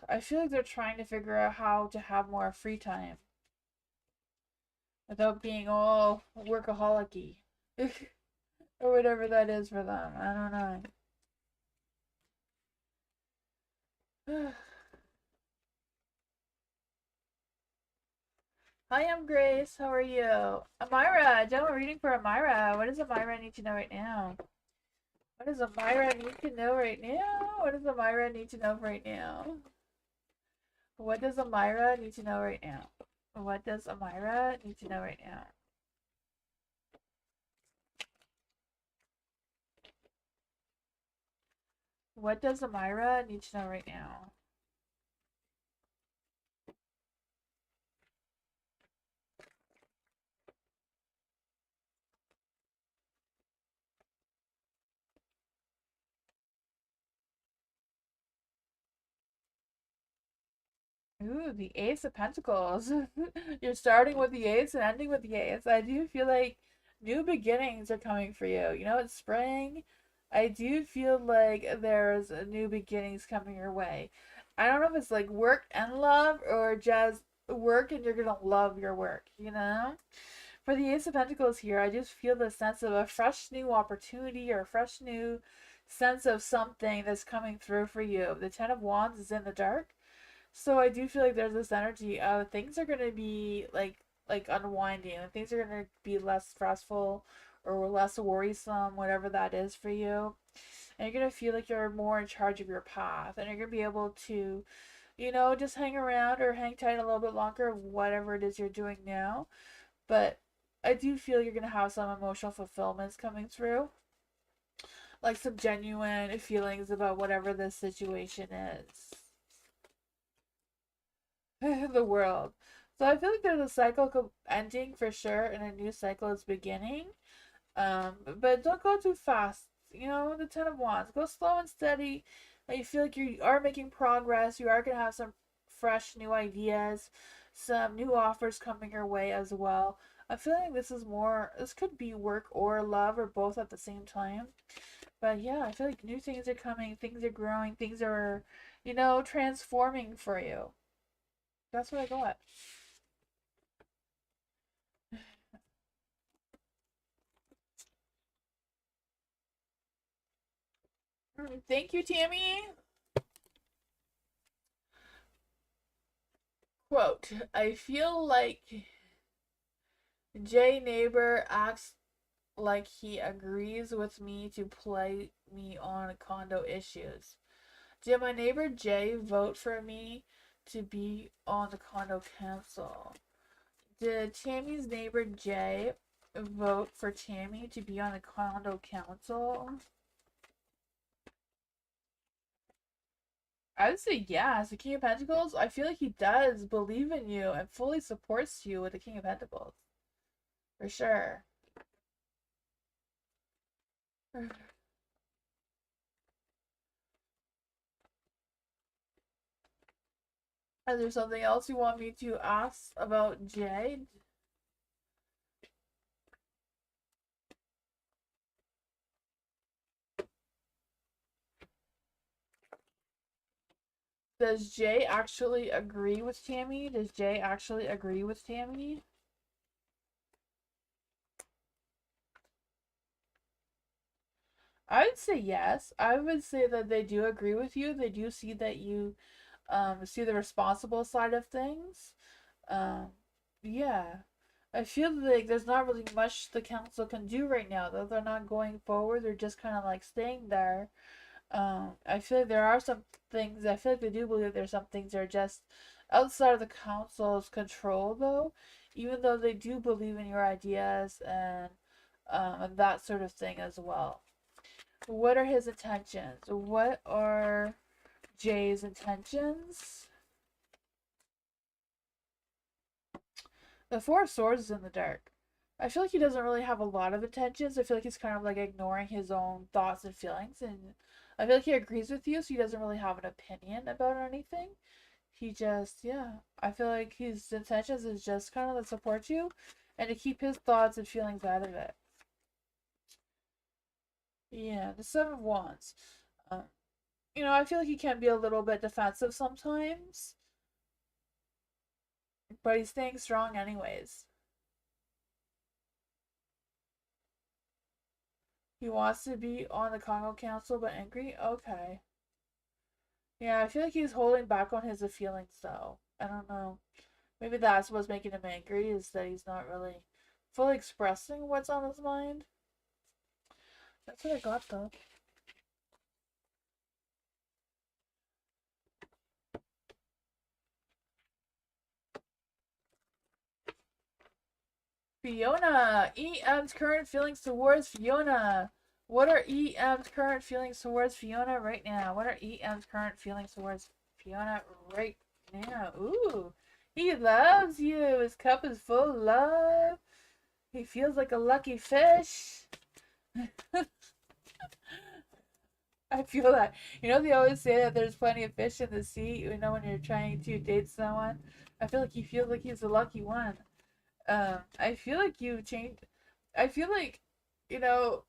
I feel like they're trying to figure out how to have more free time without being all workaholic-y. Or whatever that is for them. I don't know. Hi, I'm Grace. How are you? Amira, general reading for Amira. What does Amira need to know right now? What does Amira need to know right now? What does Amira need to know right now? What does Amira need to know right now? What does Amira need to know right now? What does Amira need to know right now? Ooh, the Ace of Pentacles. You're starting with the Ace and ending with the Ace. I do feel like new beginnings are coming for you. You know, it's spring. I do feel like there's new beginnings coming your way. I don't know if it's like work and love or just work and you're gonna love your work, you know? For the Ace of Pentacles here, I just feel the sense of a fresh new opportunity or a fresh new sense of something that's coming through for you. The Ten of Wands is in the dark. So I do feel like there's this energy of things are gonna be like unwinding, and things are gonna be less stressful or less worrisome, whatever that is for you. And you're gonna feel like you're more in charge of your path, and you're gonna be able to, you know, just hang around or hang tight a little bit longer, whatever it is you're doing now. But I do feel you're gonna have some emotional fulfillments coming through, like some genuine feelings about whatever this situation is. The world. So I feel like there's a cycle ending for sure, and a new cycle is beginning. But don't go too fast. You know, the Ten of Wands. Go slow and steady. And you feel like you are making progress. You are gonna have some fresh new ideas, some new offers coming your way as well. I'm feeling this is more. This could be work or love or both at the same time. But yeah, I feel like new things are coming. Things are growing. Things are, you know, transforming for you. That's what I got. Thank you, Tammy. Quote, I feel like Jay Neighbor acts like he agrees with me to play me on condo issues. Did my neighbor Jay vote for me to be on the condo council? Did Tammy's neighbor Jay vote for Tammy to be on the condo council? I would say yes. The King of Pentacles, I feel like he does believe in you and fully supports you with the King of Pentacles. For sure. Is there something else you want me to ask about Jade? Does Jay actually agree with Tammy? Does Jay actually agree with Tammy? I would say yes. I would say that they do agree with you. They do see that you see the responsible side of things. Um, yeah. I feel like there's not really much the council can do right now, though they're not going forward. They're just kind of like staying there. I feel like there are some things. I feel like they do believe there's some things that are just outside of the council's control, though. Even though they do believe in your ideas and that sort of thing as well. What are his intentions? What are Jay's intentions? The Four of Swords is in the dark. I feel like he doesn't really have a lot of intentions. I feel like he's kind of like ignoring his own thoughts and feelings. And I feel like he agrees with you, so he doesn't really have an opinion about anything. He just, yeah. I feel like his intentions is just kind of to support you and to keep his thoughts and feelings out of it. Yeah, the Seven of Wands. Um, I feel like he can be a little bit defensive sometimes, but he's staying strong anyways. He wants to be on the Congo Council but angry? Okay. Yeah, I feel like he's holding back on his feelings though. I don't know. Maybe that's what's making him angry is that he's not really fully expressing what's on his mind. That's what I got though. Fiona! EM's current feelings towards Fiona. What are EM's current feelings towards Fiona right now? What are EM's current feelings towards Fiona right now? Ooh, he loves you. His cup is full of love. He feels like a lucky fish. I feel that. They always say that there's plenty of fish in the sea, when you're trying to date someone. I feel like he feels like he's the lucky one. I feel like you changed. I feel like, you know,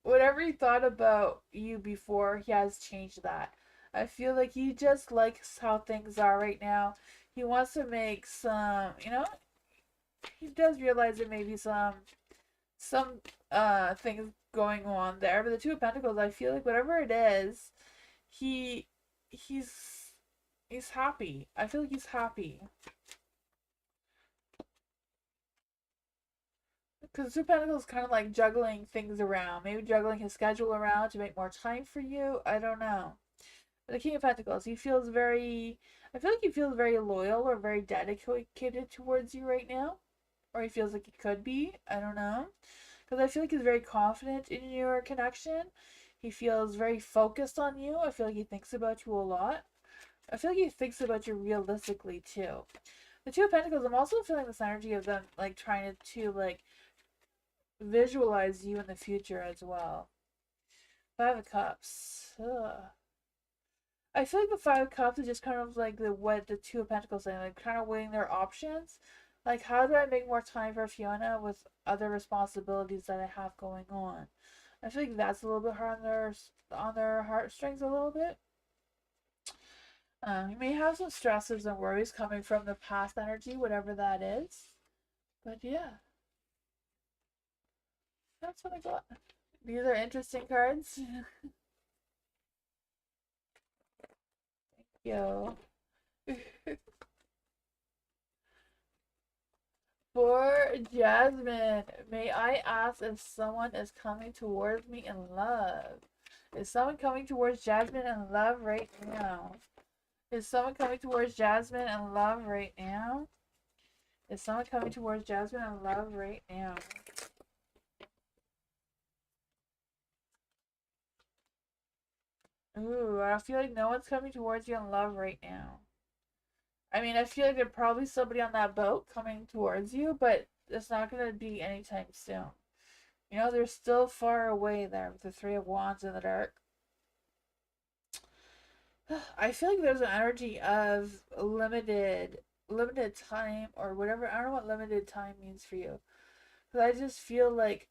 whatever he thought about you before, he has changed that. I feel like he just likes how things are right now. He wants to make he does realize there may be some things going on there. But the Two of Pentacles, I feel like whatever it is, he he's he's happy. I feel like he's happy. Because Two Pentacles is kind of like juggling things around. Maybe juggling his schedule around to make more time for you. I don't know. But the King of Pentacles, he feels very. I feel like he feels very loyal or very dedicated towards you right now. Or he feels like he could be. I don't know. Because I feel like he's very confident in your connection. He feels very focused on you. I feel like he thinks about you a lot. I feel like he thinks about you realistically too. The Two of Pentacles, I'm also feeling this energy of them like trying to like visualize you in the future as well. Five of Cups. Ugh. I feel like the Five of Cups is just kind of like what the Two of Pentacles saying, like kind of weighing their options. Like, how do I make more time for Fiona with other responsibilities that I have going on? I feel like that's a little bit hard on their heartstrings a little bit. You may have some stresses and worries coming from the past energy, whatever that is. But yeah, that's what I got. These are interesting cards. Yo. For Jasmine, may I ask if someone is coming towards me in love? Is someone coming towards Jasmine in love right now? Is someone coming towards Jasmine in love right now? Is someone coming towards Jasmine in love right now? Ooh, I feel like no one's coming towards you in love right now. I mean, I feel like there's probably somebody on that boat coming towards you, but it's not going to be anytime soon. They're still far away there with the Three of Wands in the dark. I feel like there's an energy of limited time or whatever. I don't know what limited time means for you. Because I just feel like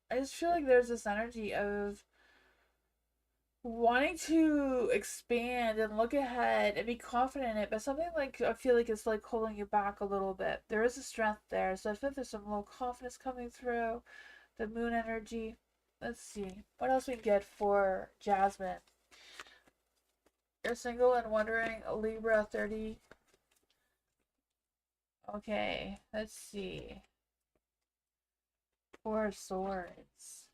there's this energy of wanting to expand and look ahead and be confident in it, but something like I feel like it's like holding you back a little bit. There is a strength there, so I feel like there's some little confidence coming through. The moon energy. Let's see what else we can get for Jasmine. You're single and wondering, Libra 30. Okay, let's see. Four of Swords.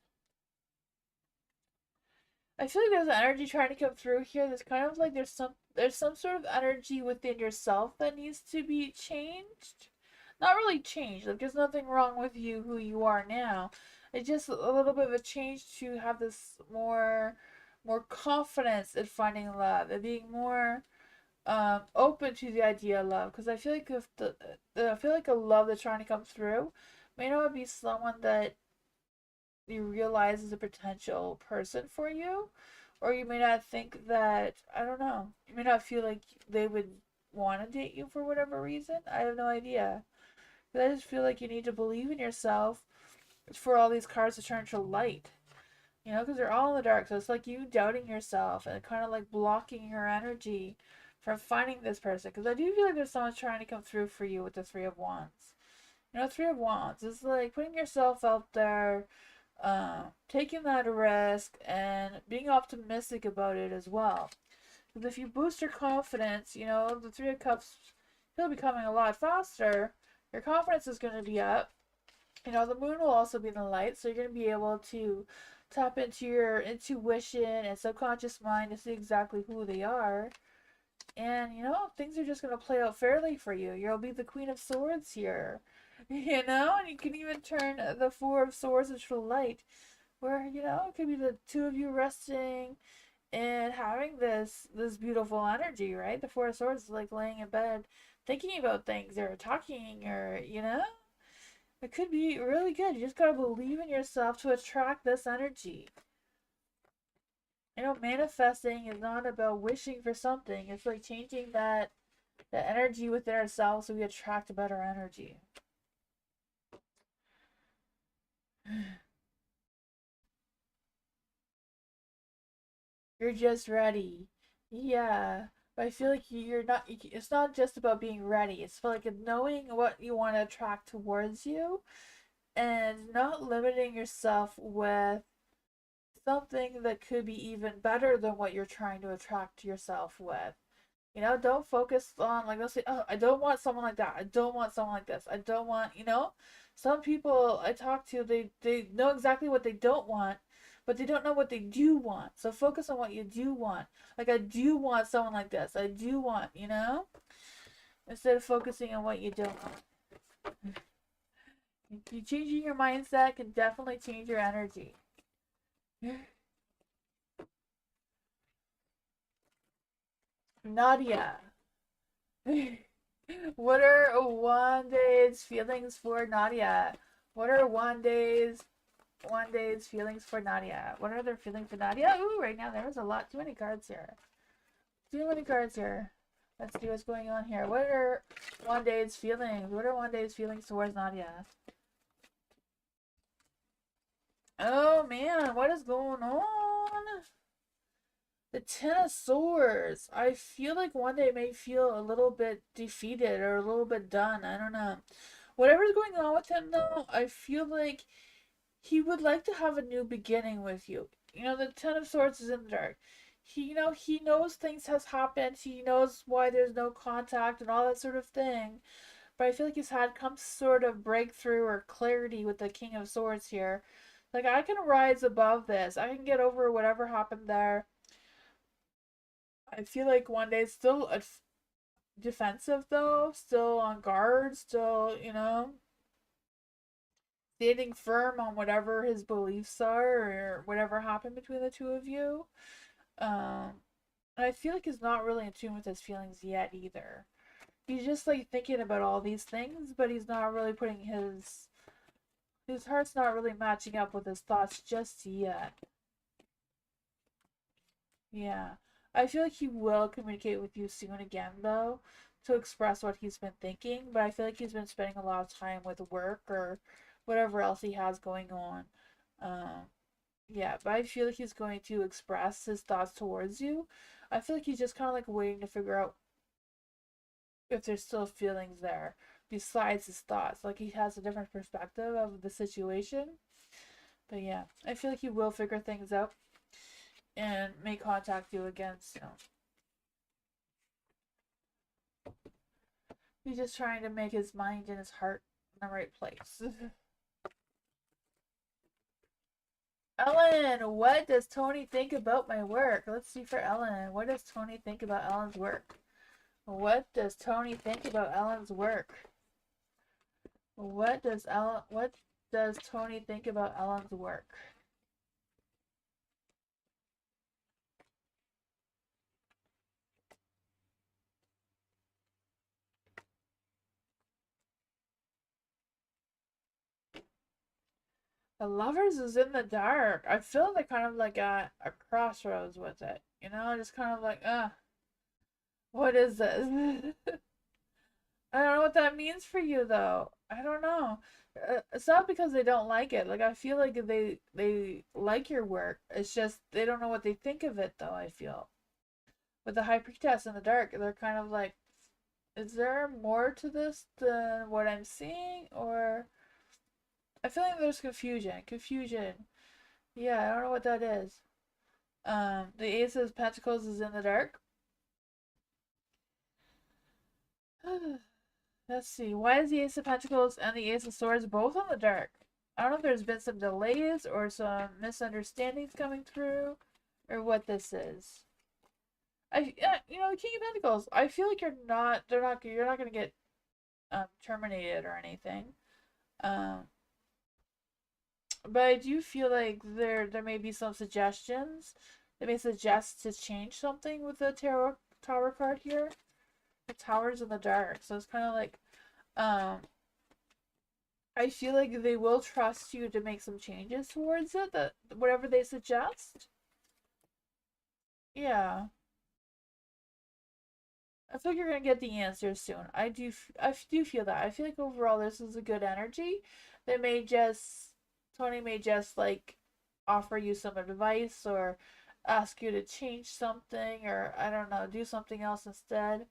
I feel like there's energy trying to come through here. There's kind of like there's some sort of energy within yourself that needs to be changed. Not really changed. Like there's nothing wrong with you who you are now. It's just a little bit of a change to have this more confidence in finding love and being more open to the idea of love. Because I feel like if I feel like a love that's trying to come through may not be someone that you realize is a potential person for you, or you may not think that, I don't know, you may not feel like they would want to date you for whatever reason. I have no idea. But I just feel like you need to believe in yourself for all these cards to turn to light. You know, because they're all in the dark. So it's like you doubting yourself and kind of like blocking your energy from finding this person. Because I do feel like there's someone trying to come through for you with the Three of Wands. You know, Three of Wands is like putting yourself out there, taking that risk and being optimistic about it as well. Because if you boost your confidence, you know, the Three of Cups will be coming a lot faster. Your confidence is going to be up. You know, the moon will also be in the light, so you're going to be able to tap into your intuition and subconscious mind to see exactly who they are. And, you know, things are just going to play out fairly for you. You'll be the Queen of Swords here. You know, and you can even turn the Four of Swords into light where you know it could be the two of you resting and having this beautiful energy, right? The Four of Swords is like laying in bed thinking about things or talking, or you know, it could be really good. You just gotta believe in yourself to attract this energy. You know, manifesting is not about wishing for something. It's like changing that energy within ourselves so we attract a better energy. You're just ready. Yeah. But I feel like you're not, it's not just about being ready. It's like knowing what you want to attract towards you and not limiting yourself with something that could be even better than what you're trying to attract yourself with. You know, don't focus on like, let's say, oh, I don't want someone like that. I don't want someone like this. I don't want, you know, some people I talk to, they know exactly what they don't want, but they don't know what they do want. So focus on what you do want. Like I do want someone like this. I do want, you know, instead of focusing on what you don't want. You changing your mindset can definitely change your energy. Nadia. What are one day's feelings for Nadia? What are one day's feelings for Nadia? What are their feelings for Nadia? Ooh, right now there's a lot, too many cards here. Too many cards here. Let's see what's going on here. What are one day's feelings? What are one day's feelings towards Nadia? Oh man, what is going on? The Ten of Swords. I feel like one day may feel a little bit defeated or a little bit done. I don't know. Whatever's going on with him, though, I feel like he would like to have a new beginning with you. You know, the Ten of Swords is in the dark. He, you know, he knows things has happened. He knows why there's no contact and all that sort of thing. But I feel like he's had some sort of breakthrough or clarity with the King of Swords here. Like, I can rise above this. I can get over whatever happened there. I feel like one day it's still defensive though, still on guard, still, you know, standing firm on whatever his beliefs are or whatever happened between the two of you. Um, and I feel like he's not really in tune with his feelings yet either. He's just like thinking about all these things, but he's not really putting his heart's not really matching up with his thoughts just yet. Yeah. I feel like he will communicate with you soon again, though, to express what he's been thinking, but I feel like he's been spending a lot of time with work or whatever else he has going on. Um, Yeah, but I feel like he's going to express his thoughts towards you. I feel like he's just kind of like waiting to figure out if there's still feelings there besides his thoughts. Like he has a different perspective of the situation. But yeah, I feel like he will figure things out and may contact you again soon. He's just trying to make his mind and his heart in the right place. Ellen, what does Tony think about my work? Let's see for Ellen. What does Tony think about Ellen's work? What does Tony think about Ellen's work? What does Tony think about Ellen's work? The Lovers is in the dark. I feel like kind of like at a crossroads with it. You know, just kind of like, what is this? I don't know what that means for you though. I don't know. It's not because they don't like it. Like I feel like they like your work. It's just they don't know what they think of it though, I feel. With the High Priestess in the dark, they're kind of like, is there more to this than what I'm seeing? Or I feel like there's confusion. Confusion. Yeah, I don't know what that is. The Ace of Pentacles is in the dark. Let's see. Why is the Ace of Pentacles and the Ace of Swords both in the dark? I don't know if there's been some delays or some misunderstandings coming through, or what this is. You know, the King of Pentacles. I feel like you're not gonna get terminated or anything. Um, but I do feel like there may be some suggestions. They may suggest to change something with the Tower card here. The Tower's in the dark, so it's kind of like, um, I feel like they will trust you to make some changes towards it. That whatever they suggest. Yeah, I feel like you're gonna get the answers soon. I do feel that. I feel like overall this is a good energy. They may just Tony may just like offer you some advice or ask you to change something or I don't know, do something else instead.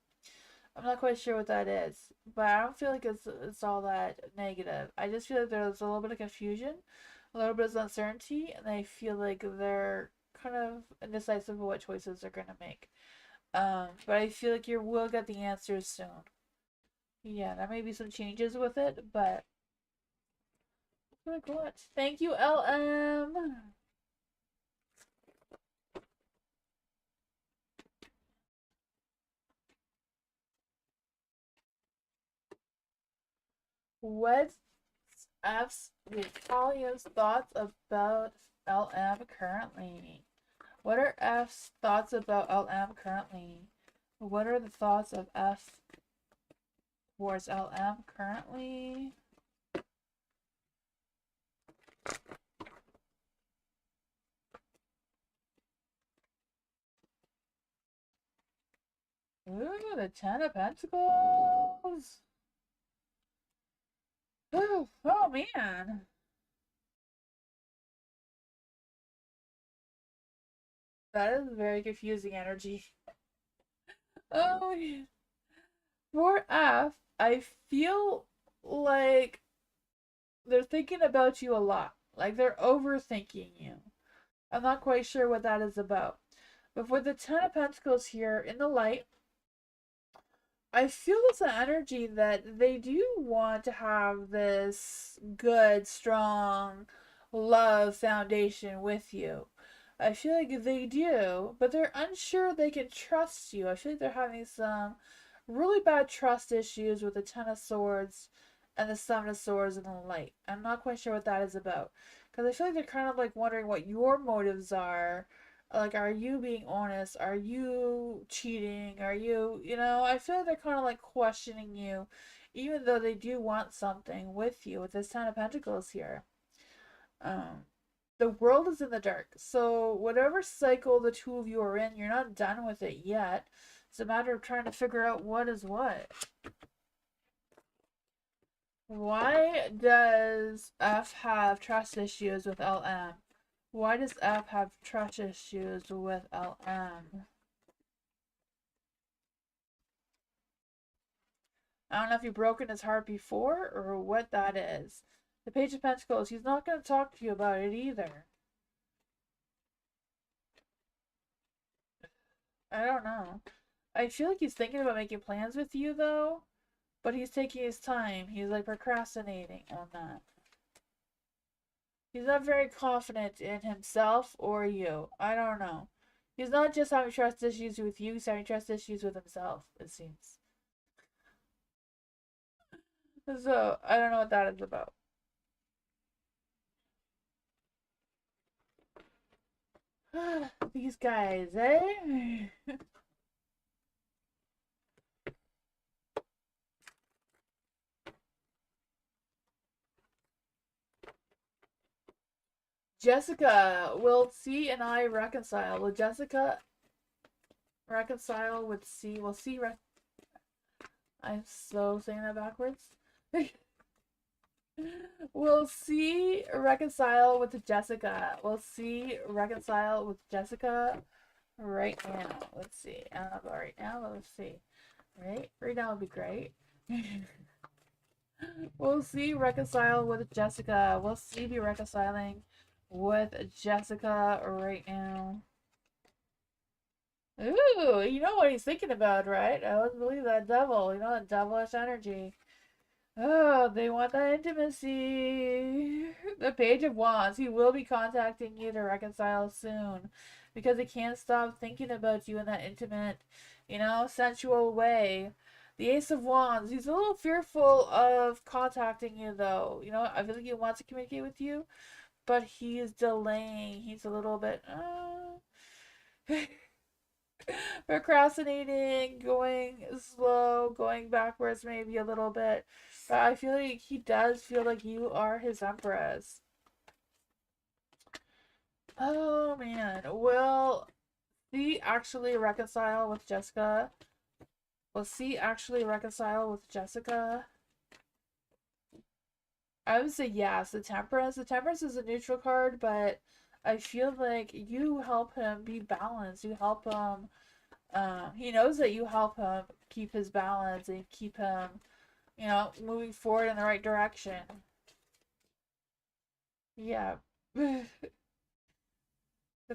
I'm not quite sure what that is, but I don't feel like it's all that negative. I just feel like there's a little bit of confusion, a little bit of uncertainty, and I feel like they're kind of indecisive of what choices they're gonna make. But I feel like you will get the answers soon. Yeah, there may be some changes with it, but like what? Thank you, LM. What's Natalia's thoughts about LM currently? What are F's thoughts about LM currently? What are the thoughts of F towards LM currently? Ooh, the Ten of Pentacles. Ooh, oh man. That is very confusing energy. Oh, for F, I feel like they're thinking about you a lot. Like they're overthinking you. I'm not quite sure what that is about. But for the Ten of Pentacles here in the light, I feel this energy that they do want to have this good, strong love foundation with you. I feel like they do, but they're unsure they can trust you. I feel like they're having some really bad trust issues with the Ten of Swords and the Seven of Swords in the light. I'm not quite sure what that is about. Because I feel like they're kind of like wondering what your motives are. Like, are you being honest? Are you cheating? Are you, you know, I feel like they're kind of like questioning you, even though they do want something with you with this Ten of Pentacles here. Um, the world is in the dark. So whatever cycle the two of you are in, you're not done with it yet. It's a matter of trying to figure out what is what. Why does F have trust issues with LM? Why does F have trust issues with LM? I don't know if you've broken his heart before or what that is. The Page of Pentacles, he's not going to talk to you about it either. I don't know. I feel like he's thinking about making plans with you, though. But he's taking his time. He's, like, procrastinating on that. He's not very confident in himself or you. I don't know. He's not just having trust issues with you, he's having trust issues with himself, it seems. So, I don't know what that is about. These guys, eh? Jessica, will C and I reconcile? Will Jessica reconcile with C? Will C I'm so saying that backwards. Will C reconcile with Jessica? Will C reconcile with Jessica right now? Let's see. I don't know about right now, but let's see. Right now would be great. Will C reconcile with Jessica? Will C be reconciling with Jessica right now? Ooh, you know what he's thinking about, right? I wouldn't believe that devil. You know, that devilish energy. Oh, they want that intimacy. The Page of Wands. He will be contacting you to reconcile soon. Because he can't stop thinking about you in that intimate, sensual way. The Ace of Wands. He's a little fearful of contacting you, though. I feel like he wants to communicate with you. But he's delaying. He's a little bit... procrastinating, going slow, going backwards maybe a little bit. But I feel like he does feel like you are his empress. Oh man. Will C actually reconcile with Jessica? Will C actually reconcile with Jessica? I would say yes. The Temperance. The Temperance is a neutral card, but I feel like you help him be balanced. You help him. He knows that you help him keep his balance and keep him, moving forward in the right direction. Yeah. The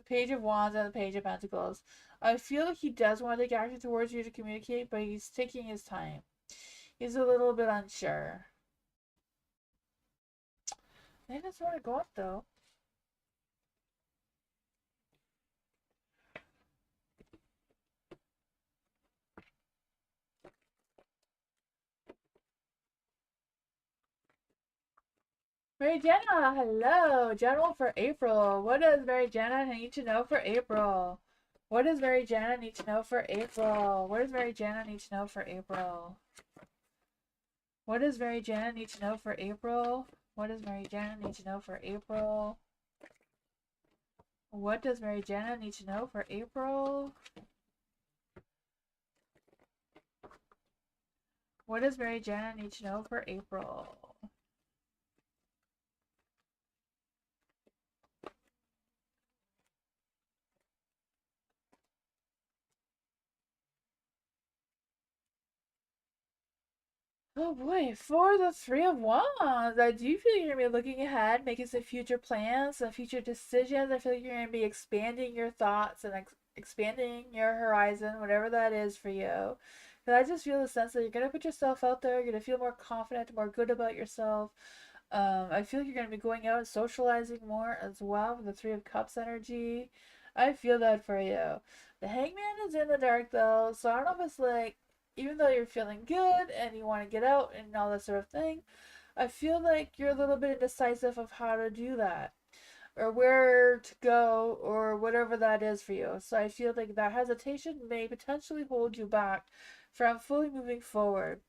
Page of Wands and the Page of Pentacles. I feel like he does want to take action towards you to communicate, but he's taking his time. He's a little bit unsure. I think that's where I got, though. Mary Jenna, hello. General for April. What does Mary Jenna need to know for April? What does Mary Jenna need to know for April? What does Mary Jenna need to know for April? What does Mary Jenna need to know for April? What does Mary Jenna need to know for April? What does Mary Jenna need to know for April? What does Mary Jenna need to know for April? Oh boy, for the Three of Wands, I do feel you're going to be looking ahead, making some future plans, some future decisions. I feel like you're going to be expanding your thoughts and expanding your horizon, whatever that is for you. But I just feel the sense that you're going to put yourself out there, you're going to feel more confident, more good about yourself. I feel like you're going to be going out and socializing more as well with the Three of Cups energy. I feel that for you. The Hangman is in the dark though, so I don't know if it's like even though you're feeling good and you want to get out and all that sort of thing, I feel like you're a little bit indecisive of how to do that or where to go or whatever that is for you. So I feel like that hesitation may potentially hold you back from fully moving forward.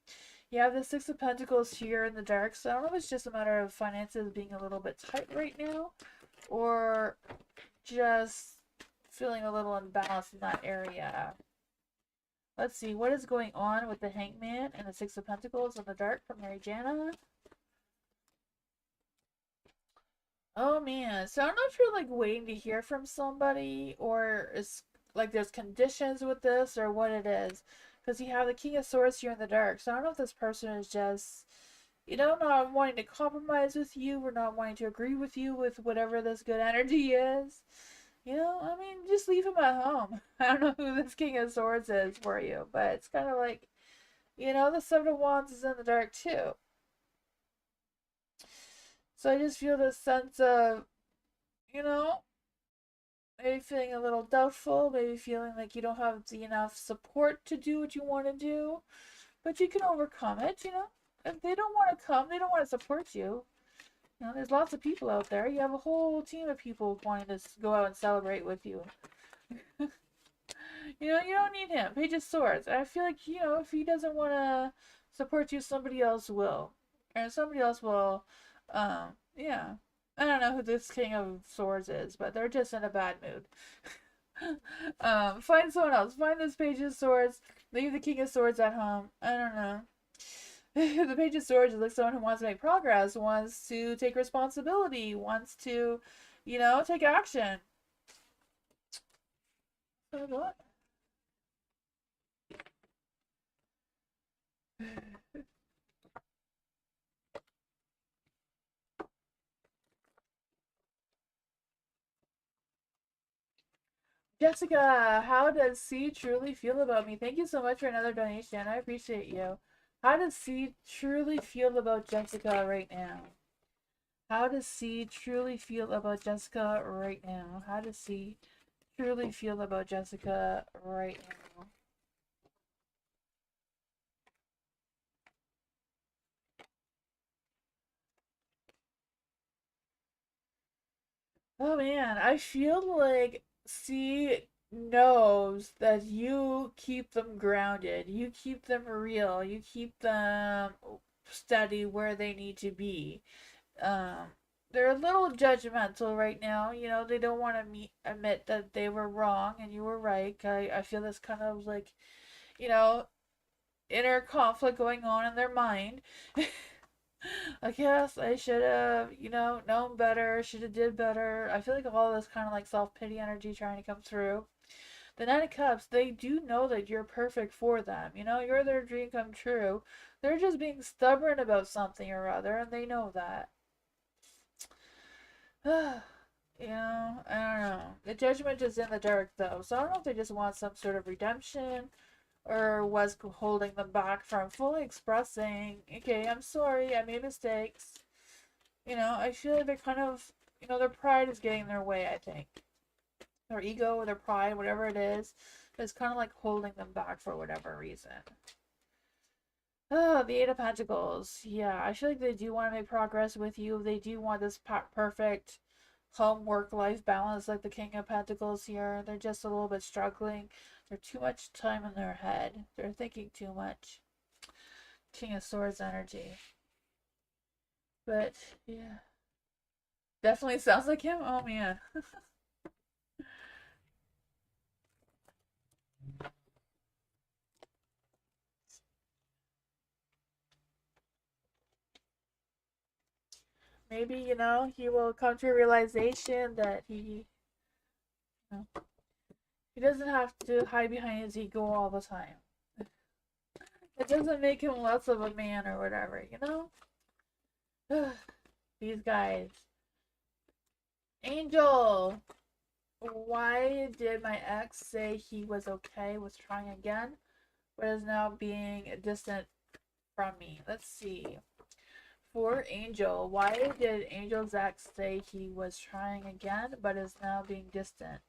You have the Six of Pentacles here in the dark, so I don't know if it's just a matter of finances being a little bit tight right now or just feeling a little unbalanced in that area. Let's see, what is going on with the Hangman and the Six of Pentacles in the dark from Mary Jana? Oh man, so I don't know if you're like waiting to hear from somebody or is like there's conditions with this or what it is. Because you have the King of Swords here in the dark. So I don't know if this person is just, not wanting to compromise with you or not wanting to agree with you with whatever this good energy is. I mean, just leave him at home. I don't know who this King of Swords is for you, but it's kind of like, the Seven of Wands is in the dark too. So I just feel this sense of, you know, maybe feeling a little doubtful, maybe feeling like you don't have the enough support to do what you want to do, but you can overcome it. If they don't want to come, they don't want to support you. There's lots of people out there. You have a whole team of people wanting to go out and celebrate with you. You don't need him. Page of Swords. I feel like, if he doesn't want to support you, somebody else will. And somebody else will, yeah. I don't know who this King of Swords is, but they're just in a bad mood. Find someone else. Find this Page of Swords. Leave the King of Swords at home. I don't know. The Page of Swords is like someone who wants to make progress, wants to take responsibility, wants to, take action. What? Jessica, how does C truly feel about me? Thank you so much for another donation. I appreciate you. How does C truly feel about Jessica right now? How does C truly feel about Jessica right now? How does C truly feel about Jessica right now? Oh man, I feel like C knows that you keep them grounded, you keep them real, you keep them steady where they need to be. Um, they're a little judgmental right now. They don't want to admit that they were wrong and you were right. I feel this kind of like, you know, inner conflict going on in their mind. Like, yes, I should have, known better, should have did better. I feel like all this kind of like self-pity energy trying to come through. The Nine of Cups, they do know that you're perfect for them. You're their dream come true. They're just being stubborn about something or other, and they know that. I don't know. The judgment is in the dark, though, so I don't know if they just want some sort of redemption or was holding them back from fully expressing, okay, I'm sorry, I made mistakes. I feel like they're kind of, their pride is getting in their way, I think. Their ego or their pride, whatever it is kind of like holding them back for whatever reason. Oh, the Eight of Pentacles. Yeah, I feel like they do want to make progress with you. They do want this perfect home work life balance like the King of Pentacles here. They're just a little bit struggling. They're too much time in their head. They're thinking too much. King of Swords energy. But yeah. Definitely sounds like him. Oh man. Maybe, he will come to a realization that you know, he doesn't have to hide behind his ego all the time. It doesn't make him less of a man or whatever. These guys. Angel! Why did my ex say he was okay with trying again, but is now being distant from me? Let's see. For Angel, why did Angel's ex say he was trying again, but is now being distant?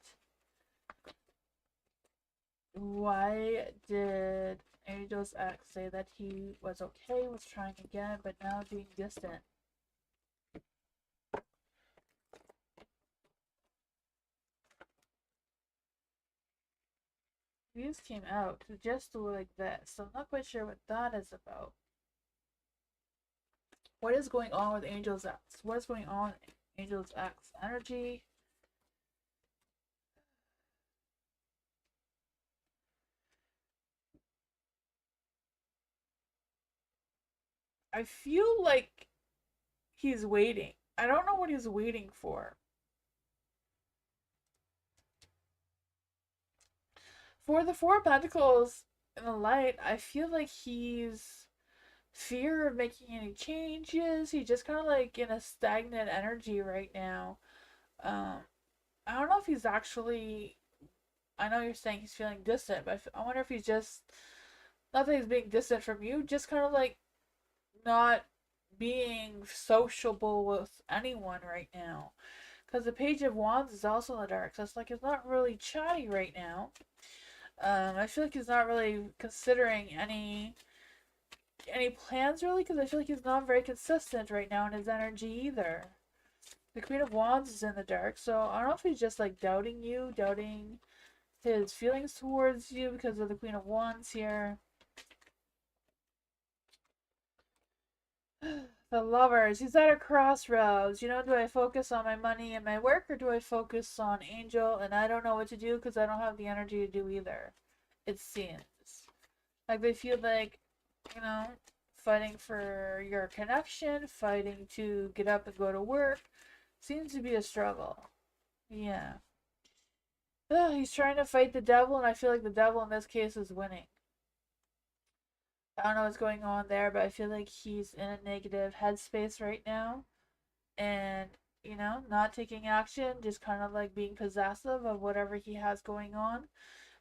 Why did Angel's ex say that he was okay with trying again, but now being distant? These came out just like this, so I'm not quite sure what that is about. What is going on with Angel's ex? What is going on with Angel's ex energy? I feel like he's waiting. I don't know what he's waiting for. For the Four of Pentacles in the light, I feel like he's fear of making any changes. He's just kind of like in a stagnant energy right now. Um, I don't know if he's actually. I know you're saying he's feeling distant, but I wonder if he's just. Not that he's being distant from you, just kind of like not being sociable with anyone right now. Because the Page of Wands is also in the dark, so it's like he's not really chatty right now. I feel like he's not really considering any plans really, because I feel like he's not very consistent right now in his energy either. The Queen of Wands is in the dark, so I don't know if he's just like doubting you, doubting his feelings towards you because of the Queen of Wands here. The Lovers, he's at a crossroads. You know, do I focus on my money and my work, or do I focus on Angel? And I don't know what to do because I don't have the energy to do either. It seems like they feel like, you know, fighting for your connection, fighting to get up and go to work, seems to be a struggle. Yeah. Ugh, he's trying to fight the devil, and I feel like the devil in this case is winning. I don't know what's going on there, but I feel like he's in a negative headspace right now. And, you know, not taking action, just kind of like being possessive of whatever he has going on,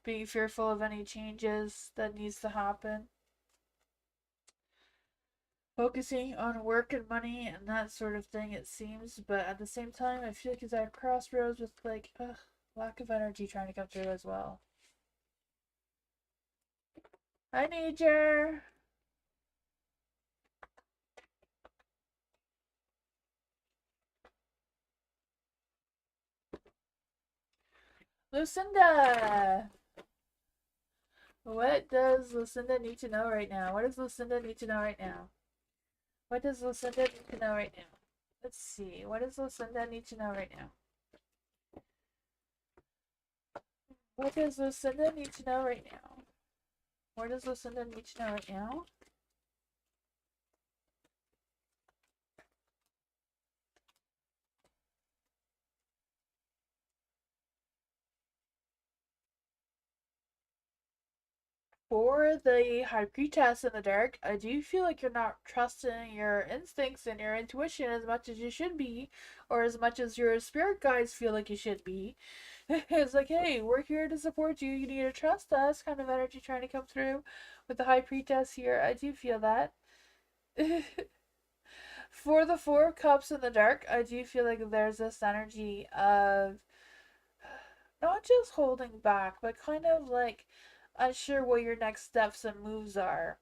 being fearful of any changes that needs to happen. Focusing on work and money and that sort of thing, it seems, but at the same time, I feel like he's at a crossroads with like lack of energy trying to come through as well. Hi, Nature. Lucinda. What does Lucinda need to know right now? What does Lucinda need to know right now? What does Lucinda need to know right now? Let's see. What does Lucinda need to know right now? What does Lucinda need to know right now? What does Lucinda need to know right now? For the High Priestess in the dark, I do feel like you're not trusting your instincts and your intuition as much as you should be, or as much as your spirit guides feel like you should be. It's like, hey, we're here to support you. You need to trust us, kind of energy trying to come through with the High Priestess here. I do feel that. For the Four of Cups in the dark, I do feel like there's this energy of not just holding back, but kind of like unsure what your next steps and moves are.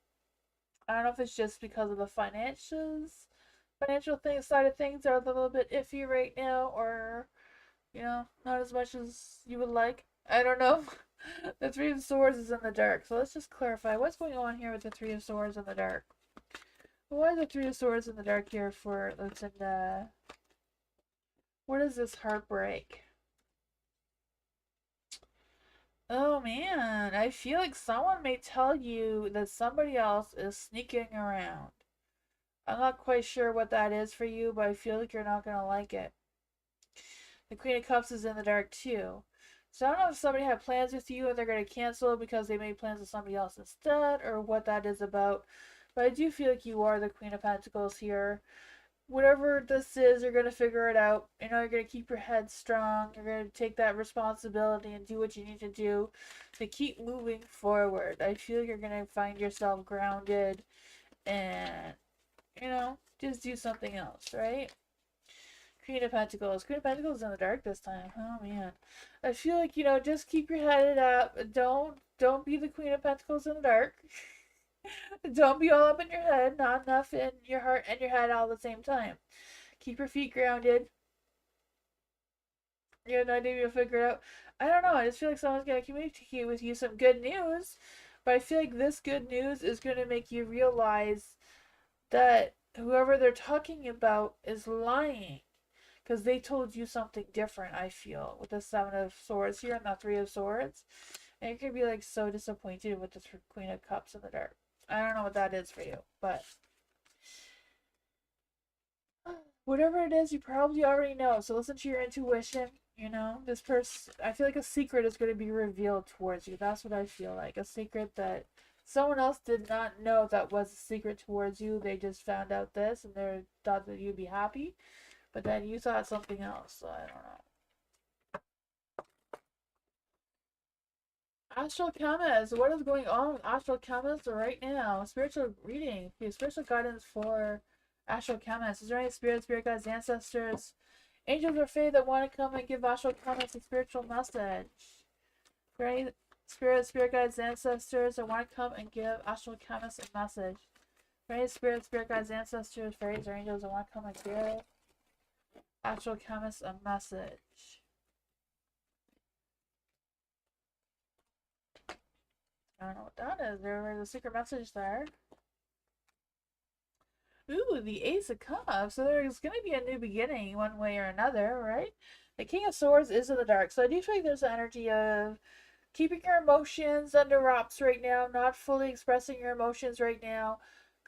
I don't know if it's just because of the financial thing side of things are a little bit iffy right now, or not as much as you would like. I don't know. The Three of Swords is in the dark, so let's just clarify what's going on here with the Three of Swords in the dark. Why is the Three of Swords in the dark here for Lucinda? What is this heartbreak? Oh man, I feel like someone may tell you that somebody else is sneaking around. I'm not quite sure what that is for you, but I feel like you're not gonna like it. The Queen of Cups is in the dark too. So I don't know if somebody had plans with you and they're gonna cancel because they made plans with somebody else instead, or what that is about. But I do feel like you are the Queen of Pentacles here. Whatever this is, you're gonna figure it out. You're gonna keep your head strong. You're gonna take that responsibility and do what you need to do to keep moving forward. I feel you're gonna find yourself grounded and just do something else, right? Queen of Pentacles. Queen of Pentacles in the dark this time. Oh man. I feel like, just keep your head up. Don't be the Queen of Pentacles in the dark. Don't be all up in your head, not enough in your heart and your head all at the same time. Keep your feet grounded. You have no idea you'll figure it out. I don't know. I just feel like someone's gonna communicate with you some good news, but I feel like this good news is gonna make you realize that whoever they're talking about is lying because they told you something different. I feel with the Seven of Swords here and the Three of Swords, and you can be like so disappointed with the Queen of Cups in the dark. I don't know what that is for you, but whatever it is, you probably already know. So listen to your intuition. You know, this person, I feel like a secret is going to be revealed towards you. That's what I feel like. A secret that someone else did not know that was a secret towards you. They just found out this and they thought that you'd be happy. But then you thought something else. So I don't know. Astral chemist. What is going on with astral chemist right now? Spiritual reading. Okay, spiritual guidance for astral chemist. Is there any spirit guides, ancestors, angels, or fae that want to come and give astral chemist a spiritual message? Is there any spirit guides, ancestors that want to come and give astral chemist a message? Is there any spirit guides, ancestors, fairies, or angels that want to come and give astral chemist a message? I don't know what that is. There's a secret message there. Ooh, the Ace of Cups. So there's going to be a new beginning one way or another, right? The King of Swords is in the dark. So I do feel like there's the energy of keeping your emotions under wraps right now, not fully expressing your emotions right now,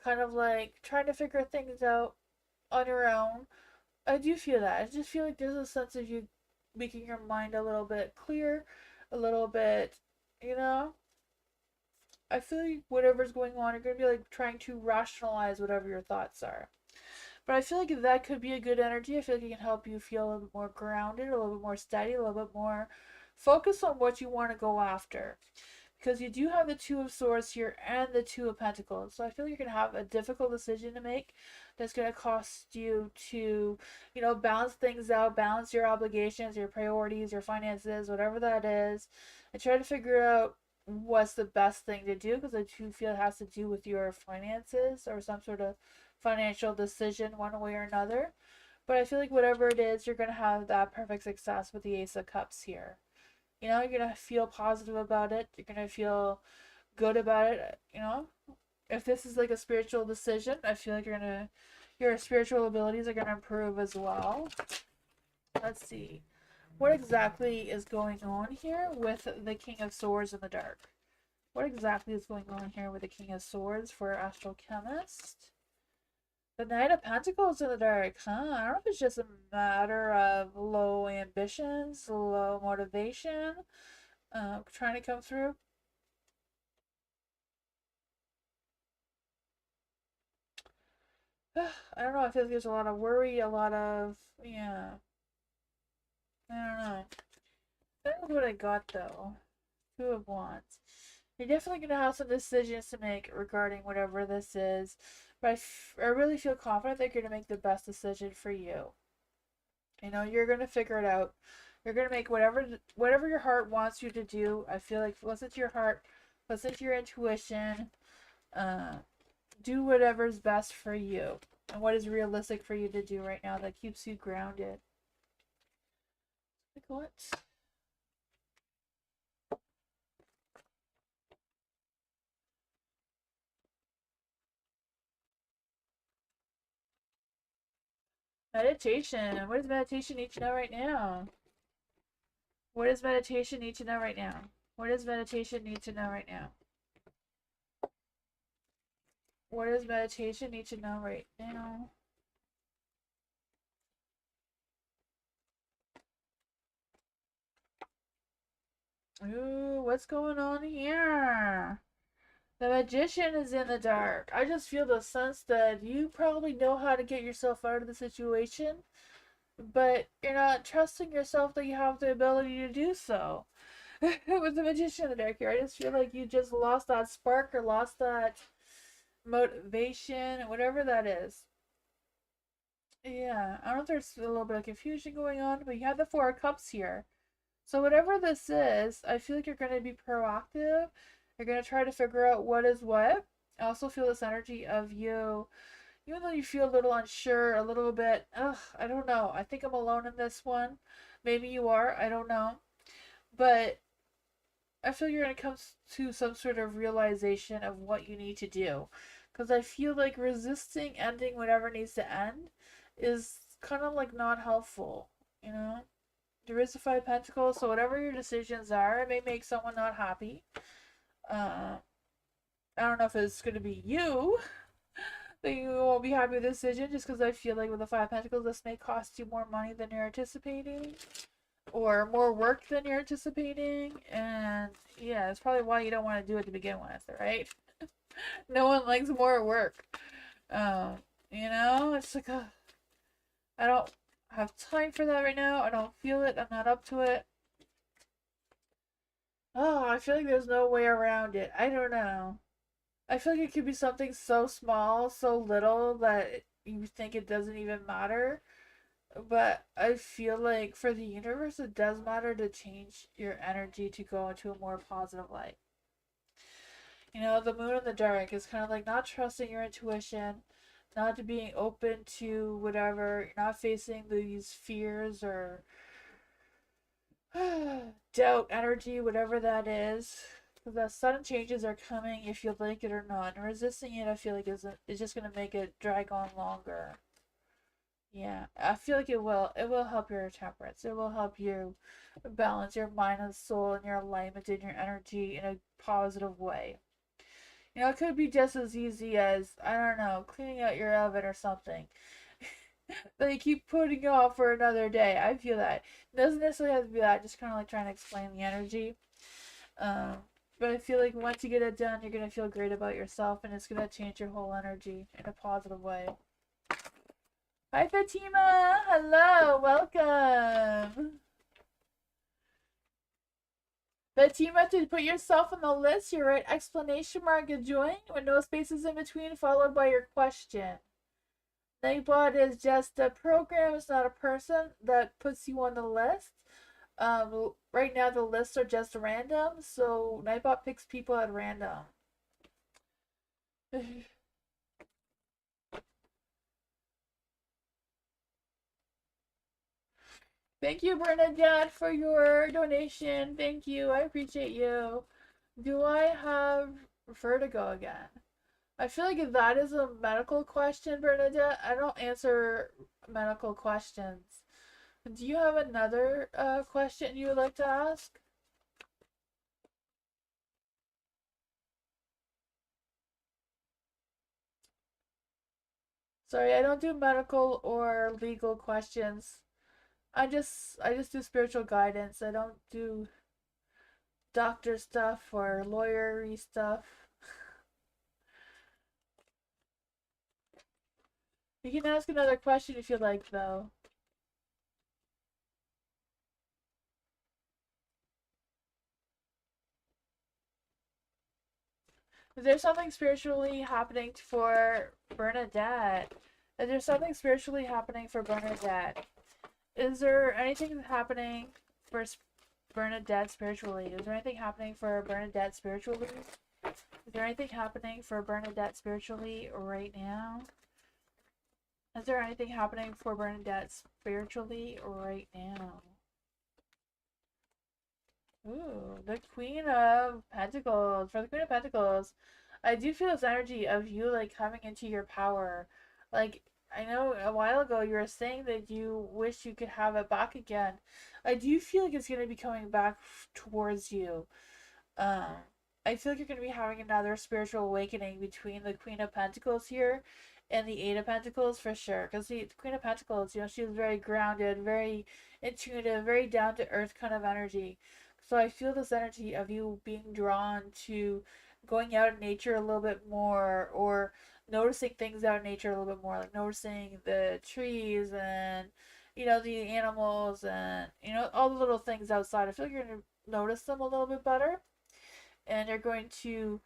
kind of like trying to figure things out on your own. I do feel that. I just feel like there's a sense of you making your mind a little bit clear, a little bit, you know? I feel like whatever's going on, you're gonna be like trying to rationalize whatever your thoughts are. But I feel like that could be a good energy. I feel like it can help you feel a little bit more grounded, a little bit more steady, a little bit more focused on what you want to go after. Because you do have the Two of Swords here and the Two of Pentacles. So I feel like you're going to have a difficult decision to make that's going to cost you to, balance things out, balance your obligations, your priorities, your finances, whatever that is, and try to figure out what's the best thing to do, because I do feel it has to do with your finances or some sort of financial decision one way or another. But I feel like whatever it is, you're going to have that perfect success with the Ace of Cups here. You're going to feel positive about it. You're going to feel good about it. If this is like a spiritual decision, I feel like your spiritual abilities are going to improve as well. Let's see. What exactly is going on here with the King of Swords in the dark? What exactly is going on here with the King of Swords for Astral Chemist? The Knight of Pentacles in the dark, huh? I don't know if it's just a matter of low ambitions, low motivation, trying to come through. I don't know. I feel like there's a lot of worry, a lot of, yeah. I don't know. That's what I got though. Two of Wands. You're definitely going to have some decisions to make regarding whatever this is, but I really feel confident that you're going to make the best decision for you. You're going to figure it out. You're going to make whatever your heart wants you to do. I feel like listen to your heart, listen to your intuition, uh, do whatever's best for you and what is realistic for you to do right now that keeps you grounded. Like what? Meditation. What does meditation need to know right now? What does meditation need to know right now? What does meditation need to know right now? What does meditation need to know right now? Ooh, what's going on here? The Magician is in the dark. I just feel the sense that you probably know how to get yourself out of the situation, but you're not trusting yourself that you have the ability to do so. With the Magician in the dark here, I just feel like you just lost that spark or lost that motivation, whatever that is. Yeah, I don't know if there's a little bit of confusion going on, but you have the Four of Cups here. So whatever this is, I feel like you're going to be proactive. You're going to try to figure out what is what. I also feel this energy of you, even though you feel a little unsure, a little bit, I don't know. I think I'm alone in this one. Maybe you are. I don't know. But I feel you're going to come to some sort of realization of what you need to do. Because I feel like resisting ending whatever needs to end is kind of like not helpful, you know? There is the Five of Pentacles, so whatever your decisions are, it may make someone not happy. I don't know if it's going to be you, that you won't be happy with the decision just because I feel like with the Five of Pentacles, this may cost you more money than you're anticipating or more work than you're anticipating. And yeah, it's probably why you don't want to do it to begin with, right? No one likes more work. Um, it's like, I don't have time for that right now. I don't feel it. I'm not up to it. Oh, I feel like there's no way around it. I don't know. I feel like it could be something so small, so little that you think it doesn't even matter. But I feel like for the universe, it does matter to change your energy to go into a more positive light. The moon in the dark is kind of like not trusting your intuition, not being open to whatever, not facing these fears or doubt energy, whatever that is. The sudden changes are coming if you like it or not. And resisting it, I feel like is just gonna make it drag on longer. Yeah, I feel like it will. It will help your temperance. It will help you balance your mind and soul and your alignment and your energy in a positive way. It could be just as easy as, I don't know, cleaning out your oven or something that you keep putting off for another day. I feel that. It doesn't necessarily have to be that, just kind of like trying to explain the energy. Um, but I feel like once you get it done, you're going to feel great about yourself and it's going to change your whole energy in a positive way. Hi, Fatima! Hello! Welcome! Fatima, to put yourself on the list, you write exclamation mark and join with no spaces in between, followed by your question. Nightbot is just a program, it's not a person that puts you on the list. Right now the lists are just random, so Nightbot picks people at random. Thank you, Bernadette, for your donation. Thank you. I appreciate you. Do I have vertigo again? I feel like if that is a medical question, Bernadette, I don't answer medical questions. Do you have another question you would like to ask? Sorry, I don't do medical or legal questions. I just do spiritual guidance. I don't do doctor stuff or lawyery stuff. You can ask another question if you like, though. Is there something spiritually happening for Bernadette? Is there something spiritually happening for Bernadette? Is there anything happening for Bernadette spiritually? Is there anything happening for Bernadette spiritually? Is there anything happening for Bernadette spiritually right now? Is there anything happening for Bernadette spiritually right now? Ooh, the Queen of Pentacles. For the Queen of Pentacles, I do feel this energy of you like coming into your power. Like, I know a while ago you were saying that you wish you could have it back again. I do feel like it's going to be coming back towards you. Um, I feel like you're going to be having another spiritual awakening between the Queen of Pentacles here and the Eight of Pentacles for sure. Because the Queen of Pentacles, she's very grounded, very intuitive, very down to earth kind of energy. So I feel this energy of you being drawn to going out in nature a little bit more or noticing things out in nature a little bit more, like noticing the trees and the animals and all the little things outside. I feel like you're going to notice them a little bit better and they're going to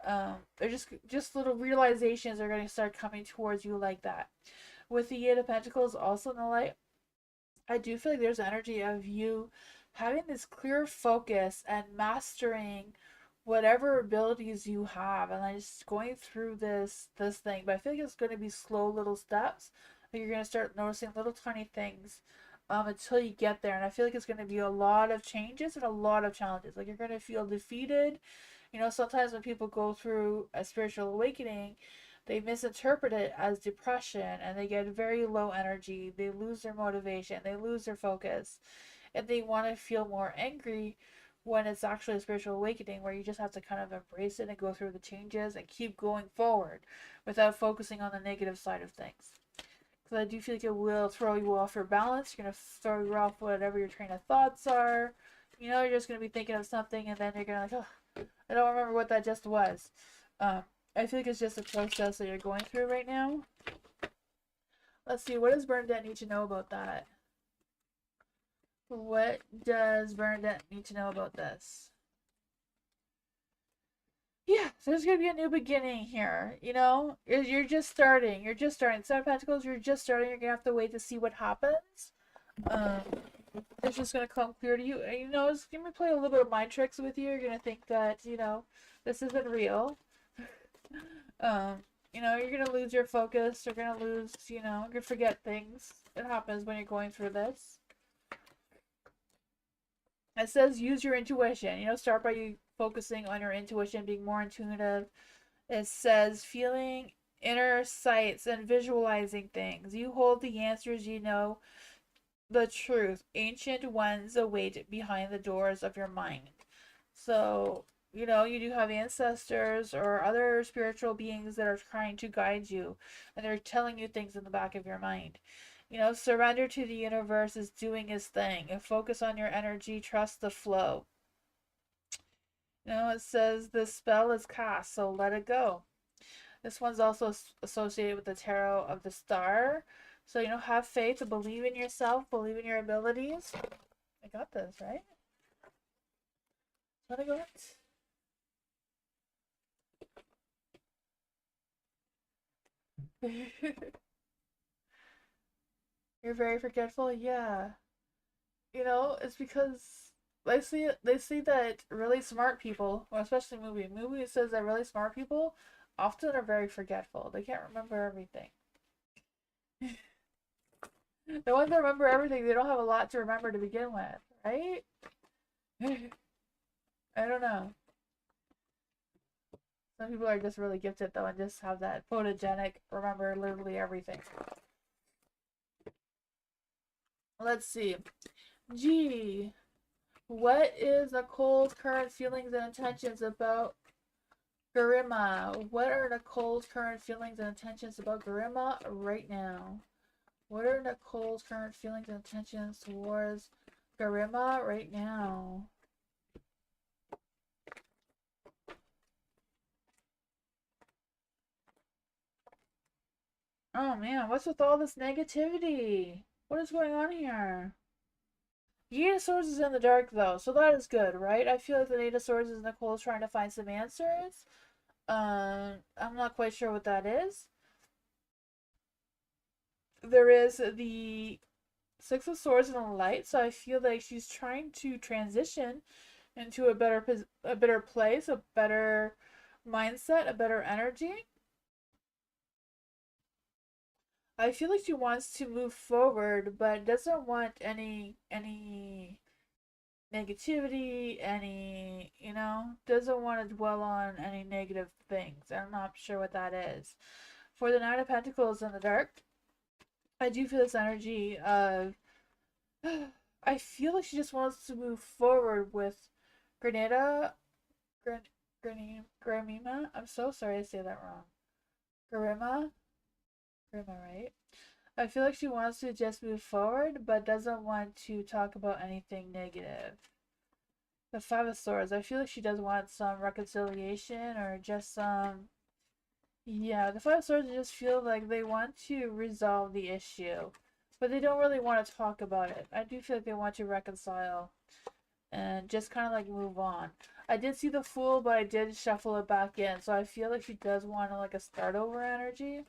they're just little realizations are going to start coming towards you like that. With the Eight of Pentacles also in the light, I do feel like there's energy of you having this clear focus and mastering whatever abilities you have and then just going through this thing. But I feel like it's going to be slow little steps. Like you're going to start noticing little tiny things until you get there. And I feel like it's going to be a lot of changes and a lot of challenges. Like you're going to feel defeated. Sometimes when people go through a spiritual awakening, they misinterpret it as depression and they get very low energy. They lose their motivation, they lose their focus, and they want to feel more angry when it's actually a spiritual awakening where you just have to kind of embrace it and go through the changes and keep going forward without focusing on the negative side of things. Because I do feel like it will throw you off your balance. You're going to throw you off whatever your train of thoughts are. You know, you're just going to be thinking of something and then you're going to like, oh, I don't remember what that just was. I feel like it's just a process that you're going through right now. Let's see, what does Bernadette need to know about that? What does Bernadette need to know about this? Yeah, so there's gonna be a new beginning here. You know, you're just starting. You're just starting. Seven of Pentacles. You're just starting. You're gonna have to wait to see what happens. Um, it's just gonna come clear to you. And, you know, it's gonna play a little bit of mind tricks with you. You're gonna think that this isn't real. You're gonna lose your focus. You're gonna lose. You're gonna forget things. It happens when you're going through this. It says use your intuition. Start by you focusing on your intuition, being more intuitive. It says feeling inner sights and visualizing things. You hold the answers, the truth. Ancient ones await behind the doors of your mind. So, you do have ancestors or other spiritual beings that are trying to guide you, and they're telling you things in the back of your mind. Surrender to the universe is doing its thing. And focus on your energy, trust the flow. It says the spell is cast, so let it go. This one's also associated with the tarot of the star. So, have faith, believe in yourself, believe in your abilities. I got this, right? What I got? You're very forgetful? Yeah. It's because they see that really smart people, well, especially movie says that really smart people often are very forgetful. They can't remember everything. The ones that remember everything, they don't have a lot to remember to begin with, right? I don't know. Some people are just really gifted though and just have that photogenic remember literally everything. Let's see. G. What is Nicole's current feelings and intentions about Garima? What are Nicole's current feelings and intentions about Garima right now? What are Nicole's current feelings and intentions towards Garima right now? Oh man, what's with all this negativity? What is going on here? The Eight of Swords is in the dark though, so that is good, right? I feel like the Eight of Swords is Nicole's trying to find some answers. I'm not quite sure what that is. There is the Six of Swords in the light, so I feel like she's trying to transition into a better place, a better mindset, a better energy. I feel like she wants to move forward, but doesn't want any negativity, doesn't want to dwell on any negative things. I'm not sure what that is. For the Nine of Pentacles in the dark, I do feel this energy of I feel like she just wants to move forward with Grenada Gramima. I'm so sorry I say that wrong. Garima? Garima, right? I feel like she wants to just move forward, but doesn't want to talk about anything negative. The Five of Swords. I feel like she does want some reconciliation or just some. Yeah, the Five of Swords just feel like they want to resolve the issue, but they don't really want to talk about it. I do feel like they want to reconcile and just kind of like move on. I did see the Fool, but I did shuffle it back in, so I feel like she does want like a start over energy.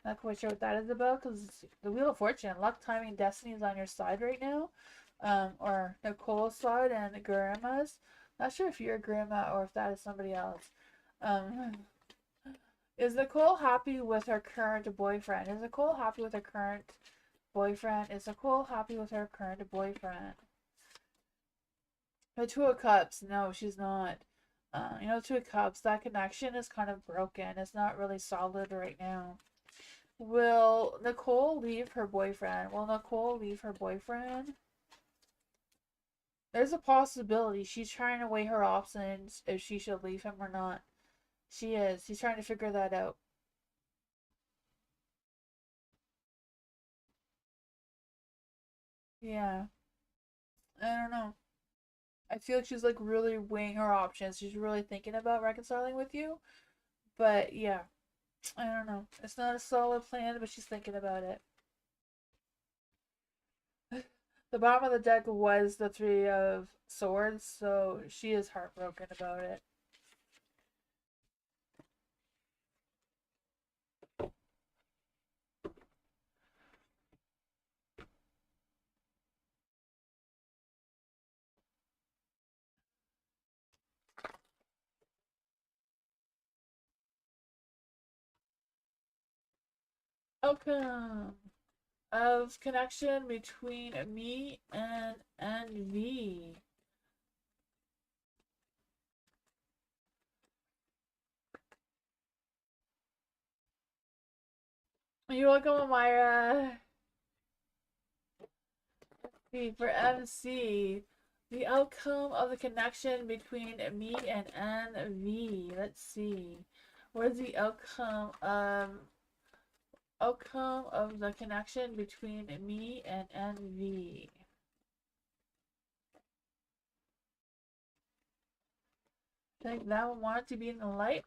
Not quite sure what that is about because the Wheel of Fortune, luck, timing, destiny is on your side right now. Or Nicole's side and Grandma's. Not sure if you're a grandma or if that is somebody else. Is Nicole happy with her current boyfriend? Is Nicole happy with her current boyfriend? Is Nicole happy with her current boyfriend? The Two of Cups. No, she's not. Two of Cups, that connection is kind of broken. It's not really solid right now. Will Nicole leave her boyfriend? Will Nicole leave her boyfriend? There's a possibility she's trying to weigh her options if she should leave him or not. She is. She's trying to figure that out. Yeah. I don't know. I feel like she's like really weighing her options. She's really thinking about reconciling with you. But yeah, I don't know. It's not a solid plan, but she's thinking about it. The bottom of the deck was the Three of Swords, so she is heartbroken about it. Outcome of connection between me and NV. You're welcome, Amira. For MC, the outcome of the connection between me and NV. Let's see. What is the outcome of the connection between me and NV? I think that one wanted to be in the light.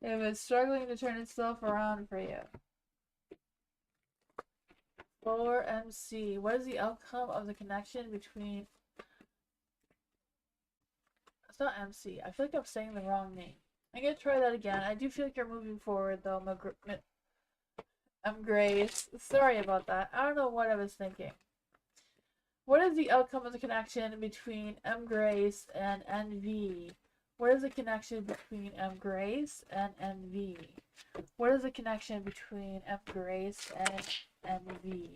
It was struggling to turn itself around for you. For MC, what is the outcome of the connection between... It's not MC. I feel like I'm saying the wrong name. I'm gonna try that again. I do feel like you're moving forward though, I'm Grace. Sorry about that. I don't know what I was thinking. What is the outcome of the connection between M Grace and NV? What is the connection between M Grace and NV? What is the connection between M Grace and NV?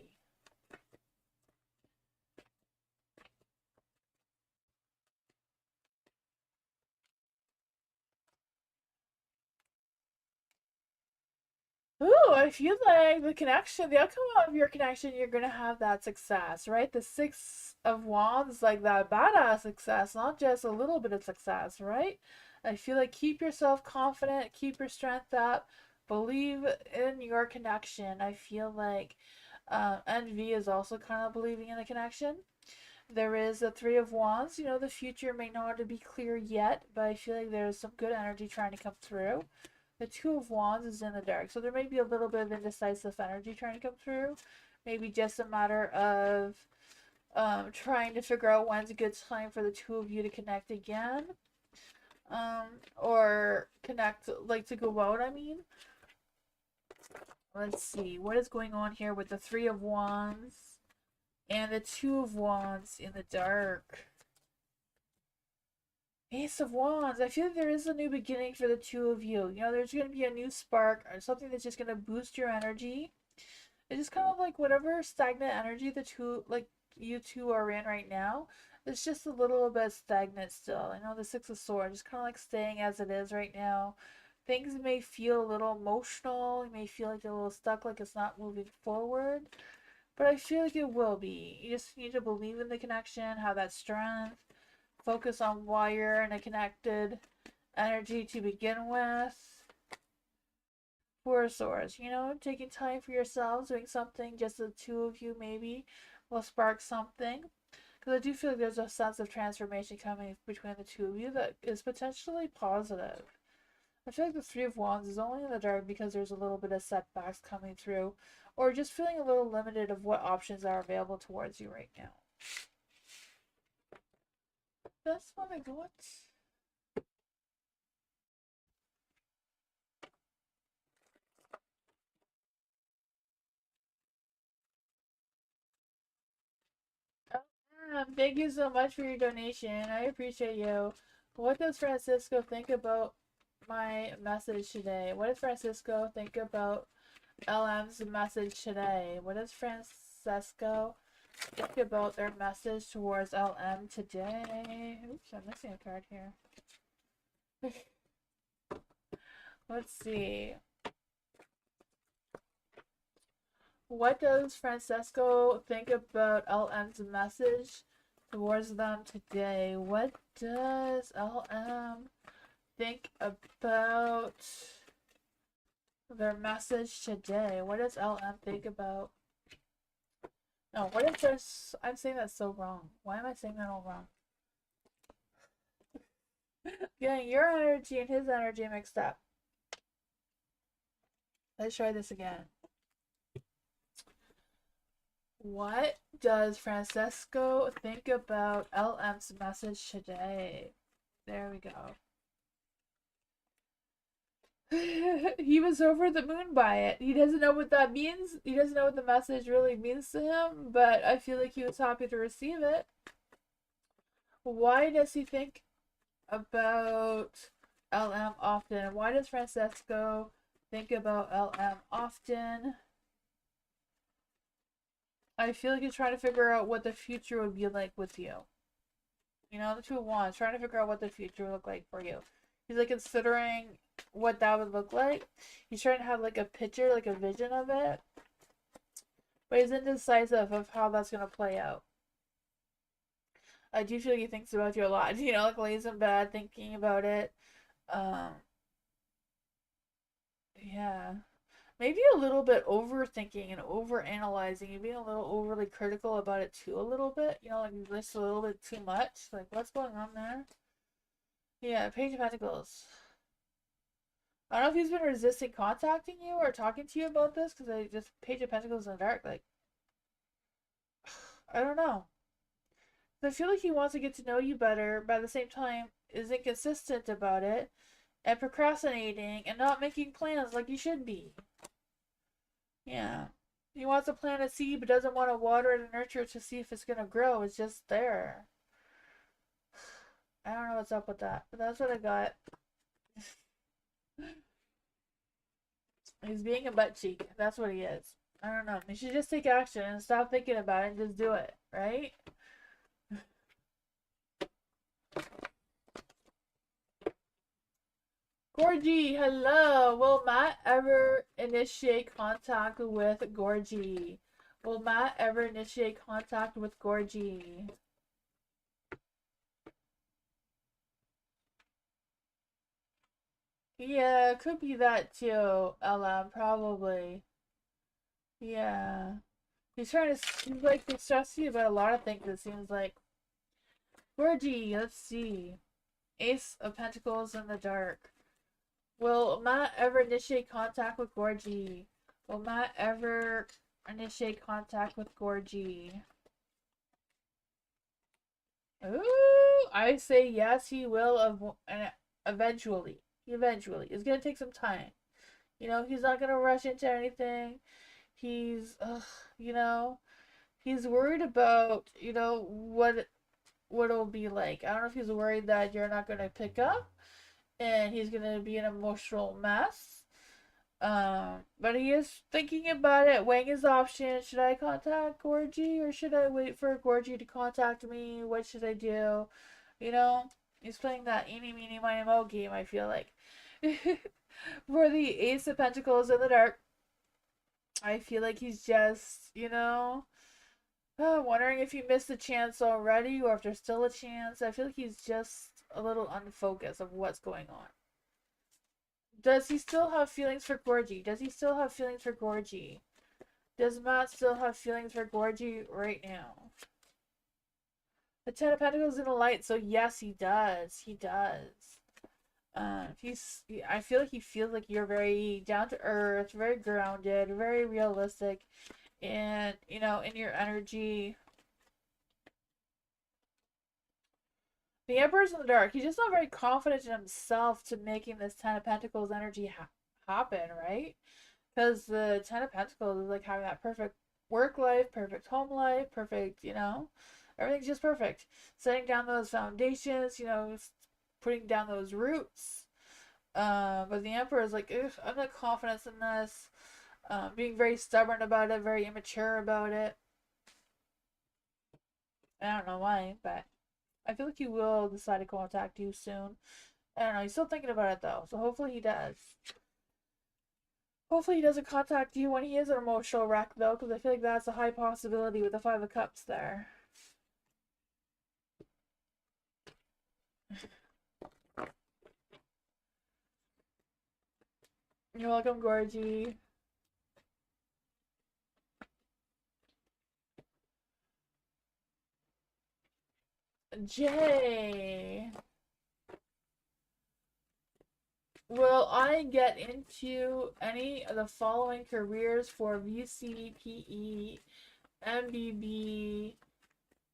Ooh, I feel like the outcome of your connection, you're gonna have that success, right? The Six of Wands, like that badass success, not just a little bit of success, right? I feel like keep yourself confident, keep your strength up, believe in your connection. I feel like Envy is also kind of believing in the connection. There is the Three of Wands. You know, the future may not be clear yet, but I feel like there's some good energy trying to come through. The Two of Wands is in the dark, so there may be a little bit of indecisive energy trying to come through. Maybe just a matter of trying to figure out when's a good time for the two of you to connect again. Or connect, like to go out, I mean. Let's see, what is going on here with the Three of Wands and the Two of Wands in the dark? Ace of Wands. I feel like there is a new beginning for the two of you. You know, there's going to be a new spark or something that's just going to boost your energy. It's just kind of like whatever stagnant energy you two are in right now. It's just a little bit stagnant still. I know the Six of Swords just kind of like staying as it is right now. Things may feel a little emotional. You may feel like you're a little stuck, like it's not moving forward. But I feel like it will be. You just need to believe in the connection, have that strength. Focus on why you're in a connected energy to begin with. Four of Swords, you know, taking time for yourselves, doing something, just the two of you maybe, will spark something. Because I do feel like there's a sense of transformation coming between the two of you that is potentially positive. I feel like the Three of Wands is only in the dark because there's a little bit of setbacks coming through, or just feeling a little limited of what options are available towards you right now. That's what I got. Thank you so much for your donation. I appreciate you. What does Francisco think about my message today? What does Francisco think about LM's message today? What does Francisco think about their message towards LM today? Oops, I'm missing a card here. Let's see. What does Francesco think about LM's message towards them today. What does LM think about their message today? What does LM think about? No, what if there's... I'm saying that so wrong. Why am I saying that all wrong? Getting your energy and his energy mixed up. Let's try this again. What does Francesco think about LM's message today? There we go. He was over the moon by it. He doesn't know what that means. He doesn't know what the message really means to him, but I feel like he was happy to receive it. Why does he think about LM often? Why does Francesco think about LM often? I feel like he's trying to figure out what the future would be like with you. You know, the Two of Wands, trying to figure out what the future would look like for you. He's like considering what that would look like. He's trying to have like a picture, like a vision of it. But he's indecisive of how that's going to play out. I do feel like he thinks about you a lot. You know, like lays in bed thinking about it. Yeah. Maybe a little bit overthinking and overanalyzing and being a little overly critical about it too a little bit. You know, like just a little bit too much. Like, what's going on there? Yeah, Page of Pentacles. I don't know if he's been resisting contacting you or talking to you about this, because I just... Page of Pentacles in the dark, like... I don't know. I feel like he wants to get to know you better, but at the same time is inconsistent about it, and procrastinating, and not making plans like you should be. Yeah. He wants to plant a seed, but doesn't want to water it and nurture it to see if it's going to grow. It's just there. I don't know what's up with that, but that's what I got. He's being a butt cheek. That's what he is. I don't know. You should just take action and stop thinking about it and just do it, right? Gorgie, hello. Will Matt ever initiate contact with Gorgie? Will Matt ever initiate contact with Gorgie? Yeah, could be that too, LM, probably. Yeah. He's trying to... He's like stressing you about a lot of things, it seems like. Gorgie, let's see. Ace of Pentacles in the dark. Will Matt ever initiate contact with Gorgie? Will Matt ever initiate contact with Gorgie? Ooh, I say yes, he will eventually. Eventually. It's gonna take some time. You know, he's not gonna rush into anything. He's, you know, he's worried about, you know, what it'll be like. I don't know if he's worried that you're not gonna pick up, and he's gonna be an emotional mess. But he is thinking about it, weighing his options. Should I contact Gorgie or should I wait for Gorgie to contact me? What should I do? You know, he's playing that eeny, meeny, miny, mo game, I feel like. For the Ace of Pentacles in the dark, I feel like he's just, you know, wondering if he missed the chance already or if there's still a chance. I feel like he's just a little unfocused of what's going on. Does he still have feelings for Gorgie? Does he still have feelings for Gorgie? Does Matt still have feelings for Gorgie right now? The Ten of Pentacles in the light, so yes, he does. He does. I feel like he feels like you're very down to earth, very grounded, very realistic, and, you know, in your energy. The Emperor's in the dark. He's just not very confident in himself to making this Ten of Pentacles energy happen, right? Because the Ten of Pentacles is like having that perfect work life, perfect home life, perfect, you know, everything's just perfect. Setting down those foundations, you know, putting down those roots. But the Emperor is like, I'm not confident in this. Being very stubborn about it, very immature about it. I don't know why, but I feel like he will decide to contact you soon. I don't know, he's still thinking about it though, so hopefully he does. Hopefully he doesn't contact you when he is an emotional wreck though, because I feel like that's a high possibility with the Five of Cups there. You're welcome, Gorgie. Jay. Will I get into any of the following careers for VC, PE, MBB,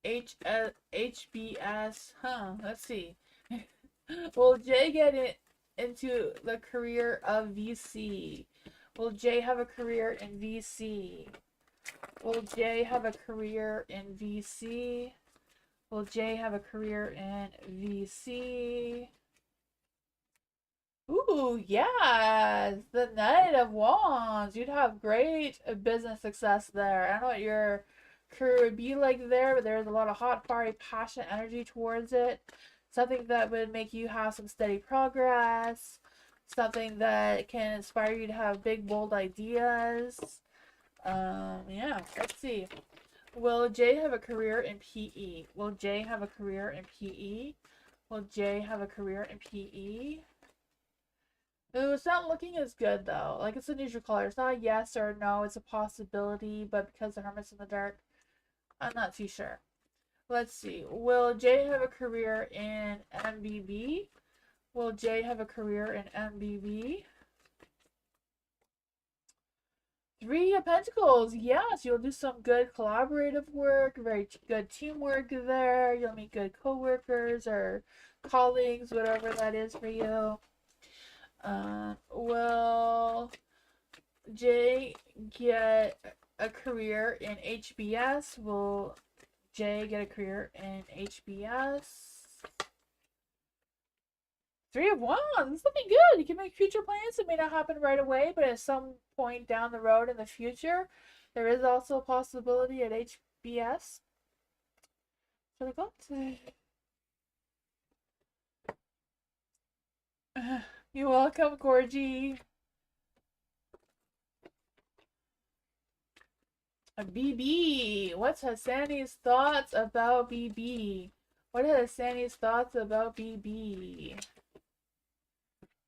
HBS? Let's see. Will Jay get it into the career of VC? Will Jay have a career in VC? Will Jay have a career in VC? Will Jay have a career in VC? Ooh, yes, the Knight of Wands. You'd have great business success there. I don't know what your career would be like there, but there's a lot of hot, fiery, passionate energy towards it. Something that would make you have some steady progress. Something that can inspire you to have big, bold ideas. Yeah, let's see. Will Jay have a career in PE? Will Jay have a career in PE? Will Jay have a career in PE? Ooh, it's not looking as good though. Like it's a neutral color. It's not a yes or a no. It's a possibility, but because the Hermit's in the dark, I'm not too sure. Let's see. Will Jay have a career in MBB? Will Jay have a career in MBB? Three of Pentacles. Yes, you'll do some good collaborative work, very good teamwork there. You'll meet good co-workers or colleagues, whatever that is for you. Will Jay get a career in HBS? Will Jay get a career in HBS? Three of Wands. It's looking good. You can make future plans. It may not happen right away, but at some point down the road in the future, there is also a possibility at HBS. Really good. You're welcome, Gorgie. BB. What's Hassani's thoughts about BB? What are Hassani's thoughts about BB?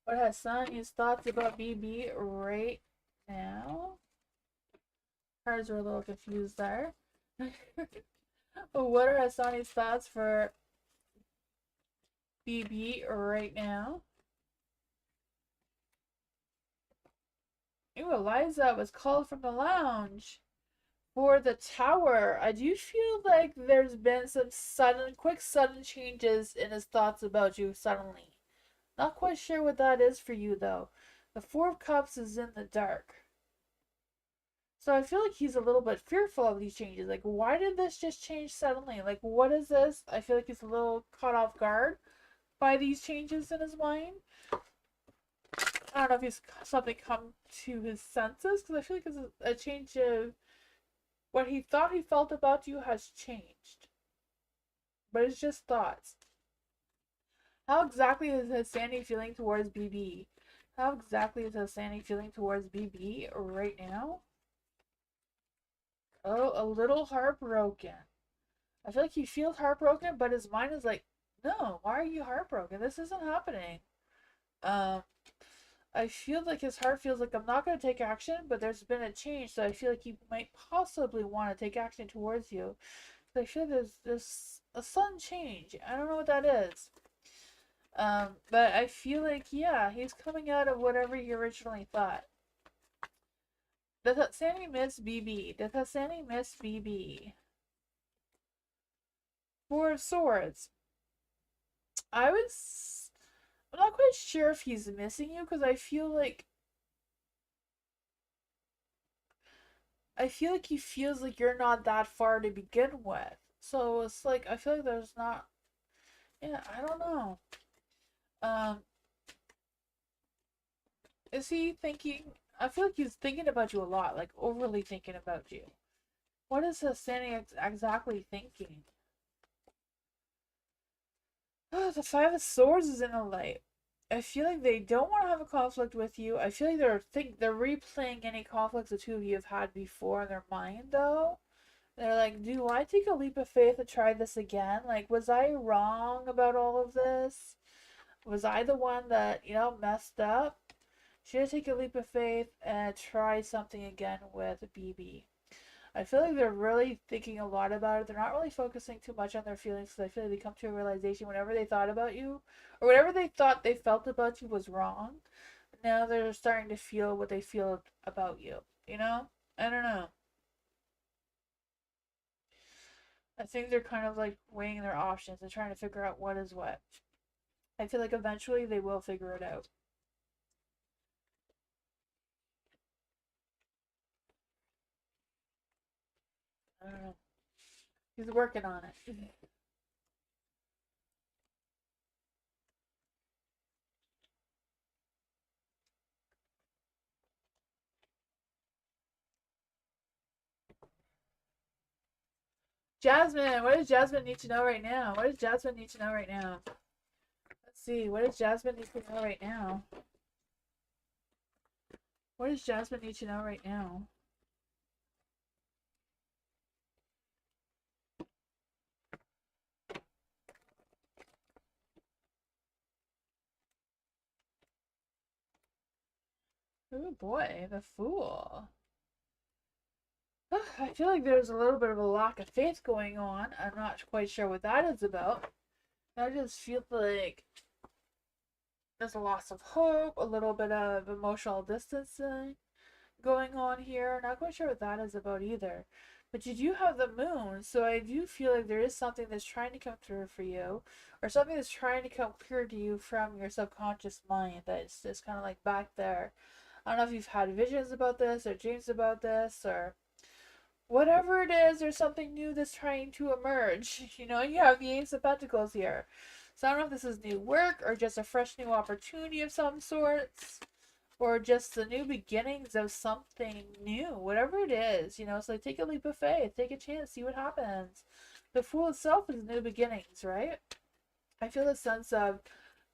What are Hassani's thoughts about BB right now? Cards are a little confused there. What are Hassani's thoughts for BB right now? Ooh, Eliza was called from the lounge. For the Tower, I do feel like there's been some quick sudden changes in his thoughts about you suddenly. Not quite sure what that is for you though. The Four of Cups is in the dark. So I feel like he's a little bit fearful of these changes. Like, why did this just change suddenly? Like, what is this? I feel like he's a little caught off guard by these changes in his mind. I don't know if he's something come to his senses, because I feel like it's a change of what he thought he felt about you has changed. But it's just thoughts. How exactly is Sandy feeling towards BB? How exactly is Sandy feeling towards BB right now? Oh, a little heartbroken. I feel like he feels heartbroken, but his mind is like, no, why are you heartbroken? This isn't happening. I feel like his heart feels like I'm not going to take action, but there's been a change, so I feel like he might possibly want to take action towards you. So I feel there's a sudden change. I don't know what that is. But I feel like, yeah, he's coming out of whatever he originally thought. Does Sandy miss BB? Does Sandy miss BB? Four of Swords. I'm not quite sure if he's missing you, because I feel like he feels like you're not that far to begin with. So it's like, I feel like there's not, yeah, I don't know. Is he thinking, I feel like he's thinking about you a lot, like overly thinking about you. What is Sandy exactly thinking? Oh, the Five of Swords is in the light. I feel like they don't want to have a conflict with you. I feel like they're replaying any conflicts the two of you have had before in their mind, though. They're like, do I take a leap of faith to try this again? Like, was I wrong about all of this? Was I the one that, messed up? Should I take a leap of faith and try something again with BB? I feel like they're really thinking a lot about it. They're not really focusing too much on their feelings because I feel like they come to a realization whenever they thought about you or whatever they thought they felt about you was wrong. Now they're starting to feel what they feel about you. You know? I don't know. I think they're kind of like weighing their options and trying to figure out what is what. I feel like eventually they will figure it out. I don't know. He's working on it. Jasmine, what does Jasmine need to know right now? What does Jasmine need to know right now? Let's see. What does Jasmine need to know right now? What does Jasmine need to know right now? Oh boy, the Fool. I feel like there's a little bit of a lack of faith going on. I'm not quite sure what that is about. I just feel like there's a loss of hope, a little bit of emotional distancing going on here. Not quite sure what that is about either. But you do have the moon, so I do feel like there is something that's trying to come through for you, or something that's trying to come clear to you from your subconscious mind that's just kind of like back there. I don't know if you've had visions about this, or dreams about this, or whatever it is, there's something new that's trying to emerge. You have the Ace of Pentacles here. So I don't know if this is new work, or just a fresh new opportunity of some sorts, or just the new beginnings of something new, whatever it is, so like take a leap of faith, take a chance, see what happens. The Fool itself is new beginnings, right? I feel a sense of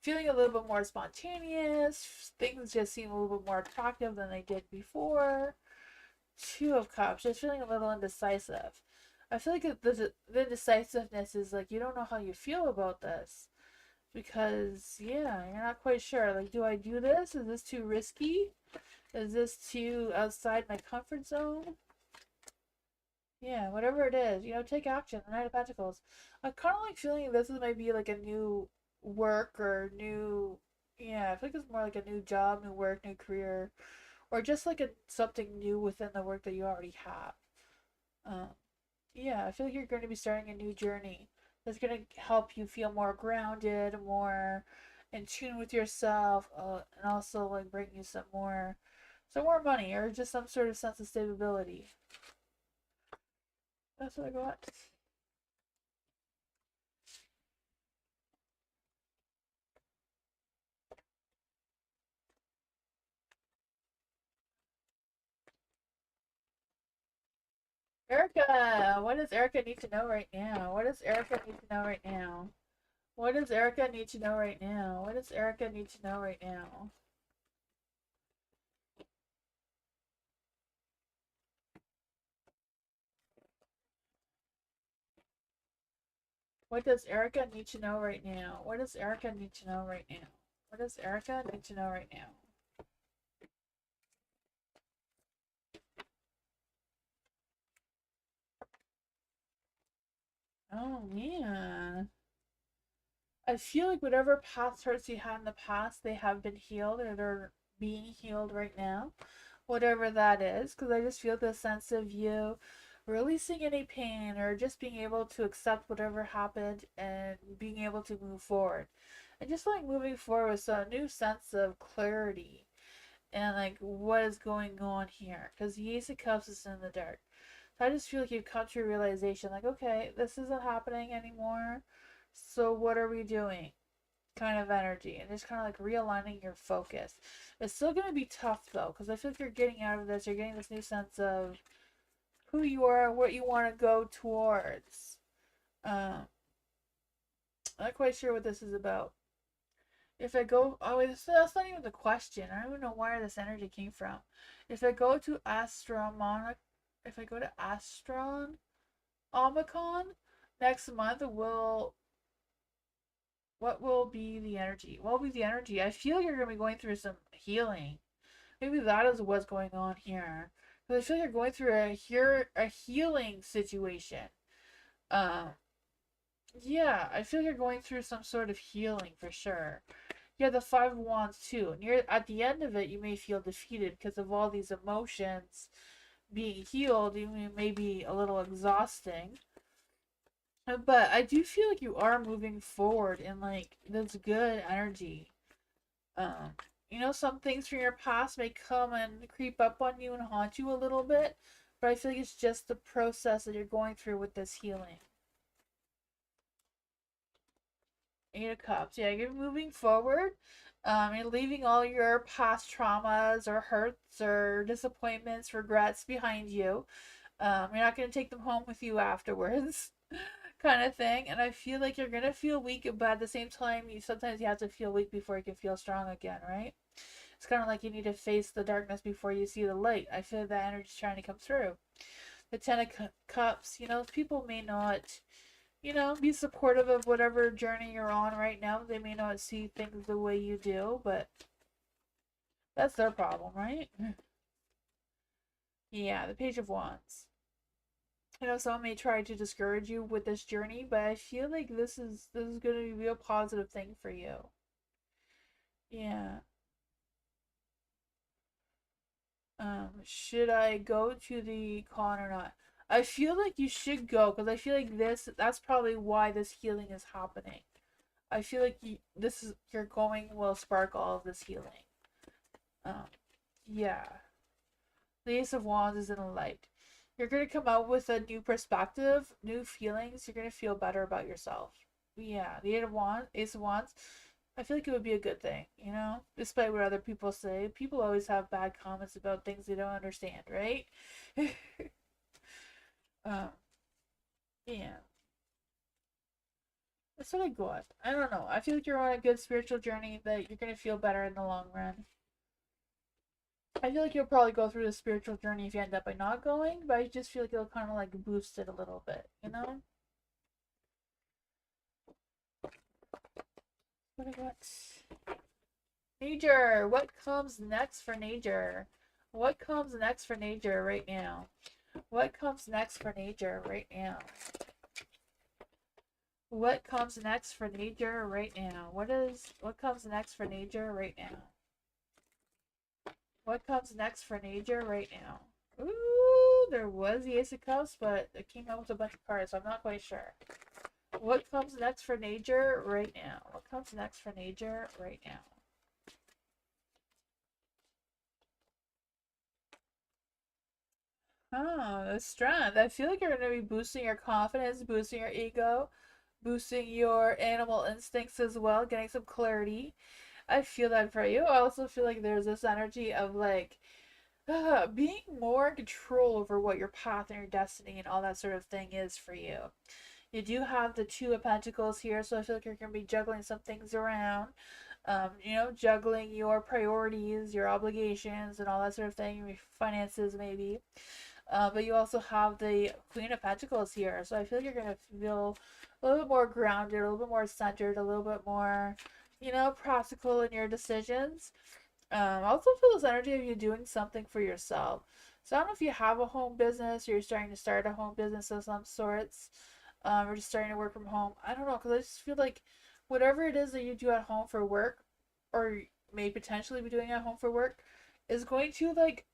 feeling a little bit more spontaneous, things just seem a little bit more attractive than they did before. Two of Cups, just feeling a little indecisive. I feel like the indecisiveness is like you don't know how you feel about this because yeah, you're not quite sure. Like, do I do this? Is this too risky? Is this too outside my comfort zone? Yeah, whatever it is, take action. The Knight of Pentacles. I'm kind of like feeling this is maybe like a new work or new. Yeah, I feel like it's more like a new job, new work, new career, or just like something new within the work that you already have. Um, yeah, I feel like you're going to be starting a new journey that's going to help you feel more grounded, more in tune with yourself, and also like bring you some more money or just some sort of sense of stability. That's what I got. Erica, what does Erica need to know right now? What does Erica need to know right now? What does Erica need to know right now? What does Erica need to know right now? What does Erica need to know right now? What does Erica need to know right now? What does Erica need to know right now? Oh man. I feel like whatever past hurts you had in the past, they have been healed or they're being healed right now. Whatever that is. Because I just feel this sense of you releasing any pain or just being able to accept whatever happened and being able to move forward. And just like moving forward with a new sense of clarity and like what is going on here. Because the Ace of Cups is in the dark. So I just feel like you've come to a realization like, okay, this isn't happening anymore. So what are we doing? Kind of energy. And just kind of like realigning your focus. It's still going to be tough though, because I feel like you're getting out of this. You're getting this new sense of who you are, what you want to go towards. Um, I'm not quite sure what this is about. If I go, oh, wait, that's not even the question. I don't even know where this energy came from. If I go to Astromonic, if I go to Astron, Omicron next month will what will be the energy? What will be the energy? I feel you're gonna be going through some healing. Maybe that is what's going on here. Because I feel you're going through a healing situation. Um, yeah, I feel you're going through some sort of healing for sure. Yeah, the Five of Wands too. Near at the end of it, you may feel defeated because of all these emotions being healed. You may be a little exhausting, but I do feel like you are moving forward in like this good energy. Um, some things from your past may come and creep up on you and haunt you a little bit, but I feel like it's just the process that you're going through with this healing. Eight of Cups. Yeah, you're moving forward. You're leaving all your past traumas or hurts or disappointments, regrets behind you. You're not going to take them home with you afterwards, kind of thing. And I feel like you're going to feel weak, but at the same time, sometimes you have to feel weak before you can feel strong again, right? It's kind of like you need to face the darkness before you see the light. I feel that energy's trying to come through. The Ten of Cups, people may not, be supportive of whatever journey you're on right now. They may not see things the way you do, but that's their problem, right? Yeah, the Page of Wands. Some may try to discourage you with this journey, but I feel like this is going to be a positive thing for you. Yeah. Should I go to the con or not? I feel like you should go because I feel like that's probably why this healing is happening. I feel like you're going will spark all of this healing. Um, yeah. The Ace of Wands is in the light. You're gonna come out with a new perspective, new feelings. You're gonna feel better about yourself. Yeah, the Ace of Wands. I feel like it would be a good thing, despite what other people say. People always have bad comments about things they don't understand, right? um, yeah, that's what I got. I don't know. I feel like you're on a good spiritual journey that you're gonna feel better in the long run. I feel like you'll probably go through the spiritual journey if you end up by not going, but I just feel like it'll kind of like boost it a little bit. What I got? Nature. What comes next for nature? What comes next for nature right now? What comes next for nature right now? What comes next for nature right now? What comes next for nature right now? What comes next for nature right now? Ooh, there was the Ace of Cups, but it came out with a bunch of cards, so I'm not quite sure. What comes next for nature right now? What comes next for nature right now? Oh, the strength. I feel like you're going to be boosting your confidence, boosting your ego, boosting your animal instincts as well, getting some clarity. I feel that for you. I also feel like there's this energy of like being more in control over what your path and your destiny and all that sort of thing is for you. You do have the Two of Pentacles here, so I feel like you're going to be juggling some things around. Juggling your priorities, your obligations, and all that sort of thing, your finances maybe. But you also have the Queen of Pentacles here, so I feel like you're going to feel a little bit more grounded, a little bit more centered, a little bit more, practical in your decisions. I also feel this energy of you doing something for yourself. So I don't know if you have a home business or you're starting to start a home business of some sorts, or just starting to work from home. I don't know, because I just feel like whatever it is that you do at home for work, or may potentially be doing at home for work, is going to like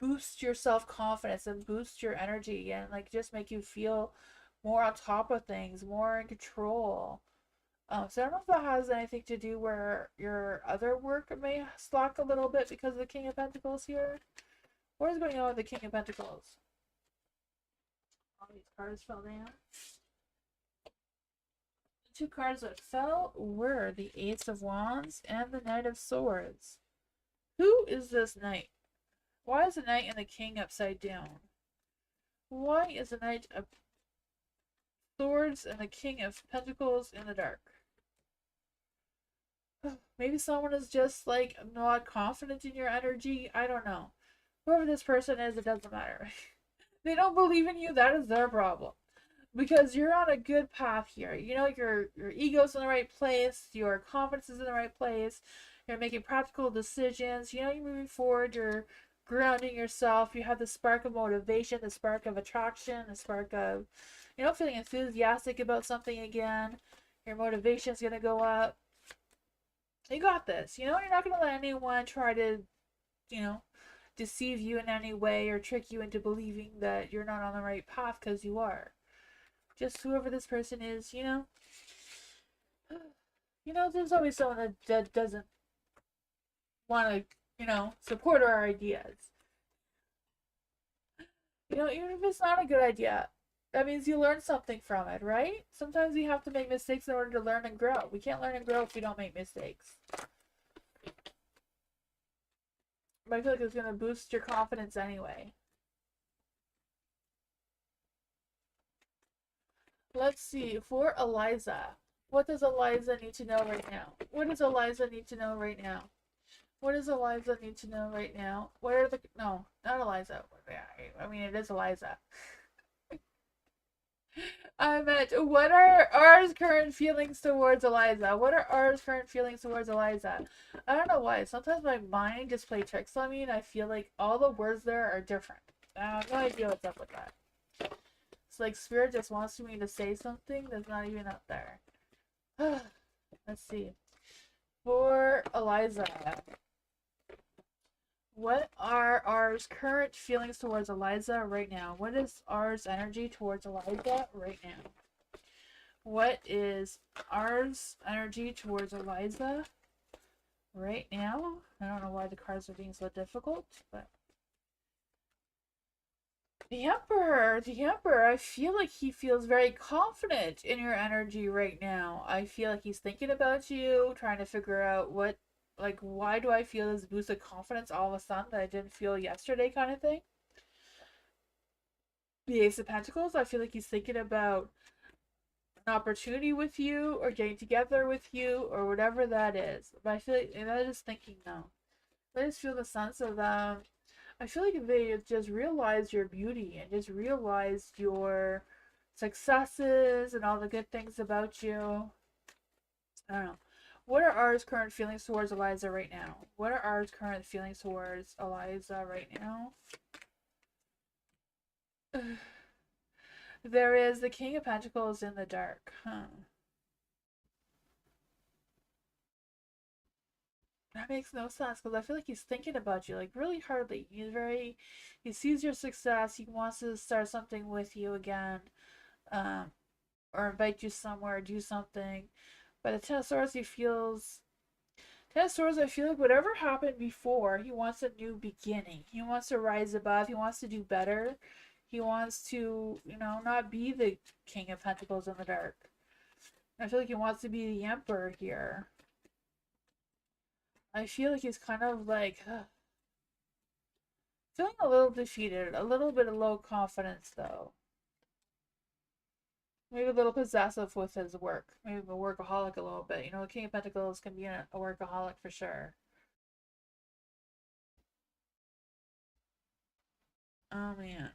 boost your self confidence and boost your energy and like just make you feel more on top of things, more in control. So I don't know if that has anything to do where your other work may slack a little bit because of the King of Pentacles here. What is going on with the King of Pentacles? All these cards fell down. The two cards that fell were the Ace of Wands and the Knight of Swords. Who is this knight? Why is the Knight and the King upside down? Why is the Knight of Swords and the King of Pentacles in the dark? Maybe someone is just like not confident in your energy. I don't know. Whoever this person is, it doesn't matter. They don't believe in you. That is their problem. Because you're on a good path here. You know, your ego's in the right place, your confidence is in the right place, you're making practical decisions, you know, you're moving forward, you're grounding yourself, you have the spark of motivation, the spark of attraction, the spark of, you know, feeling enthusiastic about something again. Your motivation's gonna go up. You got this. You know, you're not gonna let anyone try to, you know, deceive you in any way or trick you into believing that you're not on the right path, because you are. Just whoever this person is, you know. You know, there's always someone that doesn't want to, you know, support our ideas. You know, even if it's not a good idea, that means you learn something from it, right? Sometimes we have to make mistakes in order to learn and grow. We can't learn and grow if we don't make mistakes. But I feel like it's going to boost your confidence anyway. Let's see, for Eliza. What does Eliza need to know right now? What does Eliza need to know right now? What does Eliza need to know right now? What are the... No, not Eliza. I mean, it is Eliza. I meant, what are ours current feelings towards Eliza? What are ours current feelings towards Eliza? I don't know why. Sometimes my mind just plays tricks on me, and I feel like all the words there are different. I have no idea what's up with that. It's like Spirit just wants me to say something that's not even up there. Let's see. For Eliza, what are ours current feelings towards Eliza right now? What is ours energy towards Eliza right now? What is ours energy towards Eliza right now? I don't know why the cards are being so difficult, but... The Emperor! The Emperor! I feel like he feels very confident in your energy right now. I feel like he's thinking about you, trying to figure out what... Like, why do I feel this boost of confidence all of a sudden that I didn't feel yesterday, kind of thing? The Ace of Pentacles, I feel like he's thinking about an opportunity with you, or getting together with you, or whatever that is. But I feel like that is thinking now. I just feel the sense of I feel like they just realized your beauty and just realized your successes and all the good things about you. I don't know. What are ours current feelings towards Eliza right now? What are ours current feelings towards Eliza right now? There is the King of Pentacles in the dark. Huh. That makes no sense, because I feel like he's thinking about you like really hardly. He sees your success. He wants to start something with you again, or invite you somewhere, do something. By the Ten of Swords, I feel like whatever happened before, he wants a new beginning. He wants to rise above. He wants to do better. He wants to, you know, not be the King of Pentacles in the dark. I feel like he wants to be the Emperor here. I feel like he's kind of like feeling a little defeated, a little bit of low confidence though. Maybe a little possessive with his work. Maybe a workaholic a little bit. You know, the King of Pentacles can be a workaholic for sure. Oh man.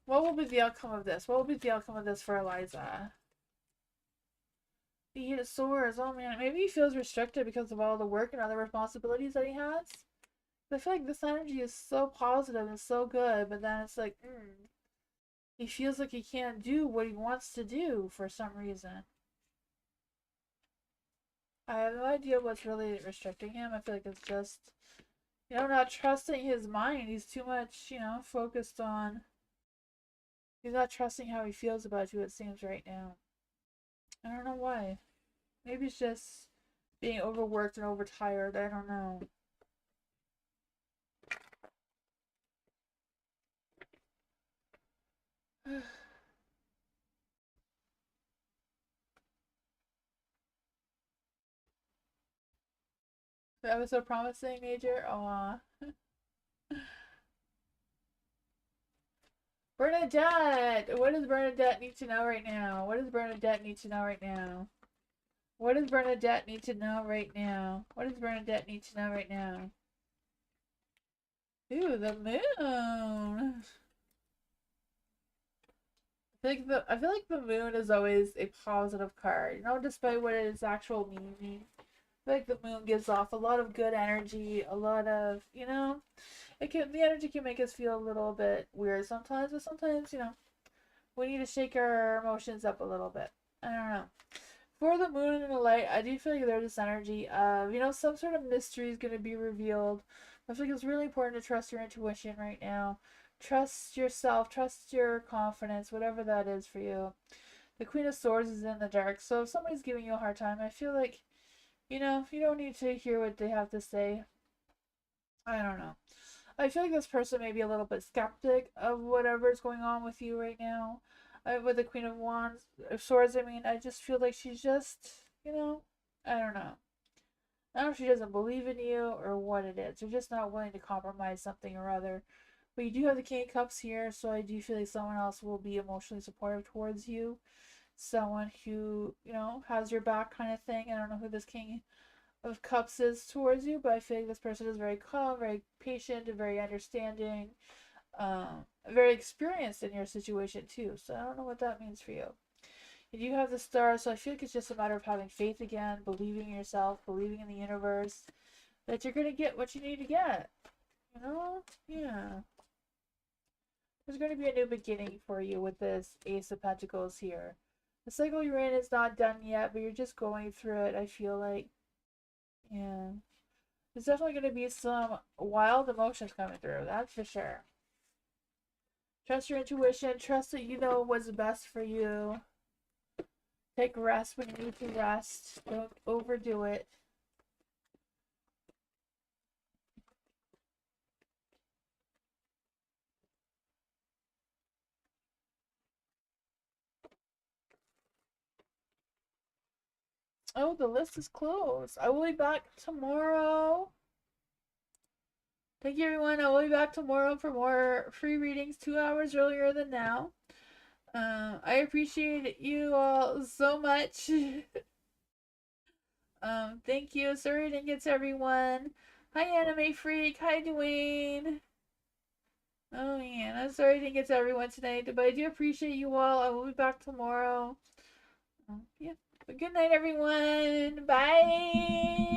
What will be the outcome of this? What will be the outcome of this for Eliza? The Eight of Swords. Oh man, maybe he feels restricted because of all the work and other responsibilities that he has. I feel like this energy is so positive and so good, but then it's like, he feels like he can't do what he wants to do for some reason. I have no idea what's really restricting him. I feel like it's just, you know, not trusting his mind. He's too much, you know, focused on... He's not trusting how he feels about you, it seems, right now. I don't know why. Maybe it's just being overworked and overtired. I don't know. That was so promising, Major. Aw. Bernadette! What does Bernadette need to know right now? What does Bernadette need to know right now? What does Bernadette need to know right now? What does Bernadette need to know right now? Ooh, the moon! I feel like the moon is always a positive card, despite what its actual meaning. I feel like the moon gives off a lot of good energy, a lot of, the energy can make us feel a little bit weird sometimes, but sometimes, we need to shake our emotions up a little bit. I don't know. For the moon and the light, I do feel like there's this energy of, some sort of mystery is going to be revealed. I feel like it's really important to trust your intuition right now. Trust yourself, trust your confidence, whatever that is for you. The Queen of Swords is in the dark, so if somebody's giving you a hard time, I feel like, you don't need to hear what they have to say. I don't know. I feel like this person may be a little bit skeptic of whatever's going on with you right now. With the Queen of Wands, of Swords, I mean, I just feel like she's just, I don't know. I don't know if she doesn't believe in you or what it is. They're just not willing to compromise something or other. But you do have the King of Cups here, so I do feel like someone else will be emotionally supportive towards you. Someone who, has your back kind of thing. I don't know who this King of Cups is towards you, but I feel like this person is very calm, very patient, and very understanding, very experienced in your situation too. So I don't know what that means for you. You do have the Star, so I feel like it's just a matter of having faith again, believing in yourself, believing in the universe, that you're gonna get what you need to get. Yeah. There's going to be a new beginning for you with this Ace of Pentacles here. The cycle you're in is not done yet, but you're just going through it, I feel like. Yeah. There's definitely going to be some wild emotions coming through, that's for sure. Trust your intuition. Trust that you know what's best for you. Take rest when you need to rest. Don't overdo it. Oh, the list is closed. I will be back tomorrow. Thank you, everyone. I will be back tomorrow for more free readings 2 hours earlier than now. I appreciate you all so much. Thank you. Sorry I didn't get to everyone. Hi, Anime Freak. Hi, Dwayne. Oh, man. I'm sorry I didn't get to everyone tonight, but I do appreciate you all. I will be back tomorrow. Yeah. But good night, everyone. Bye.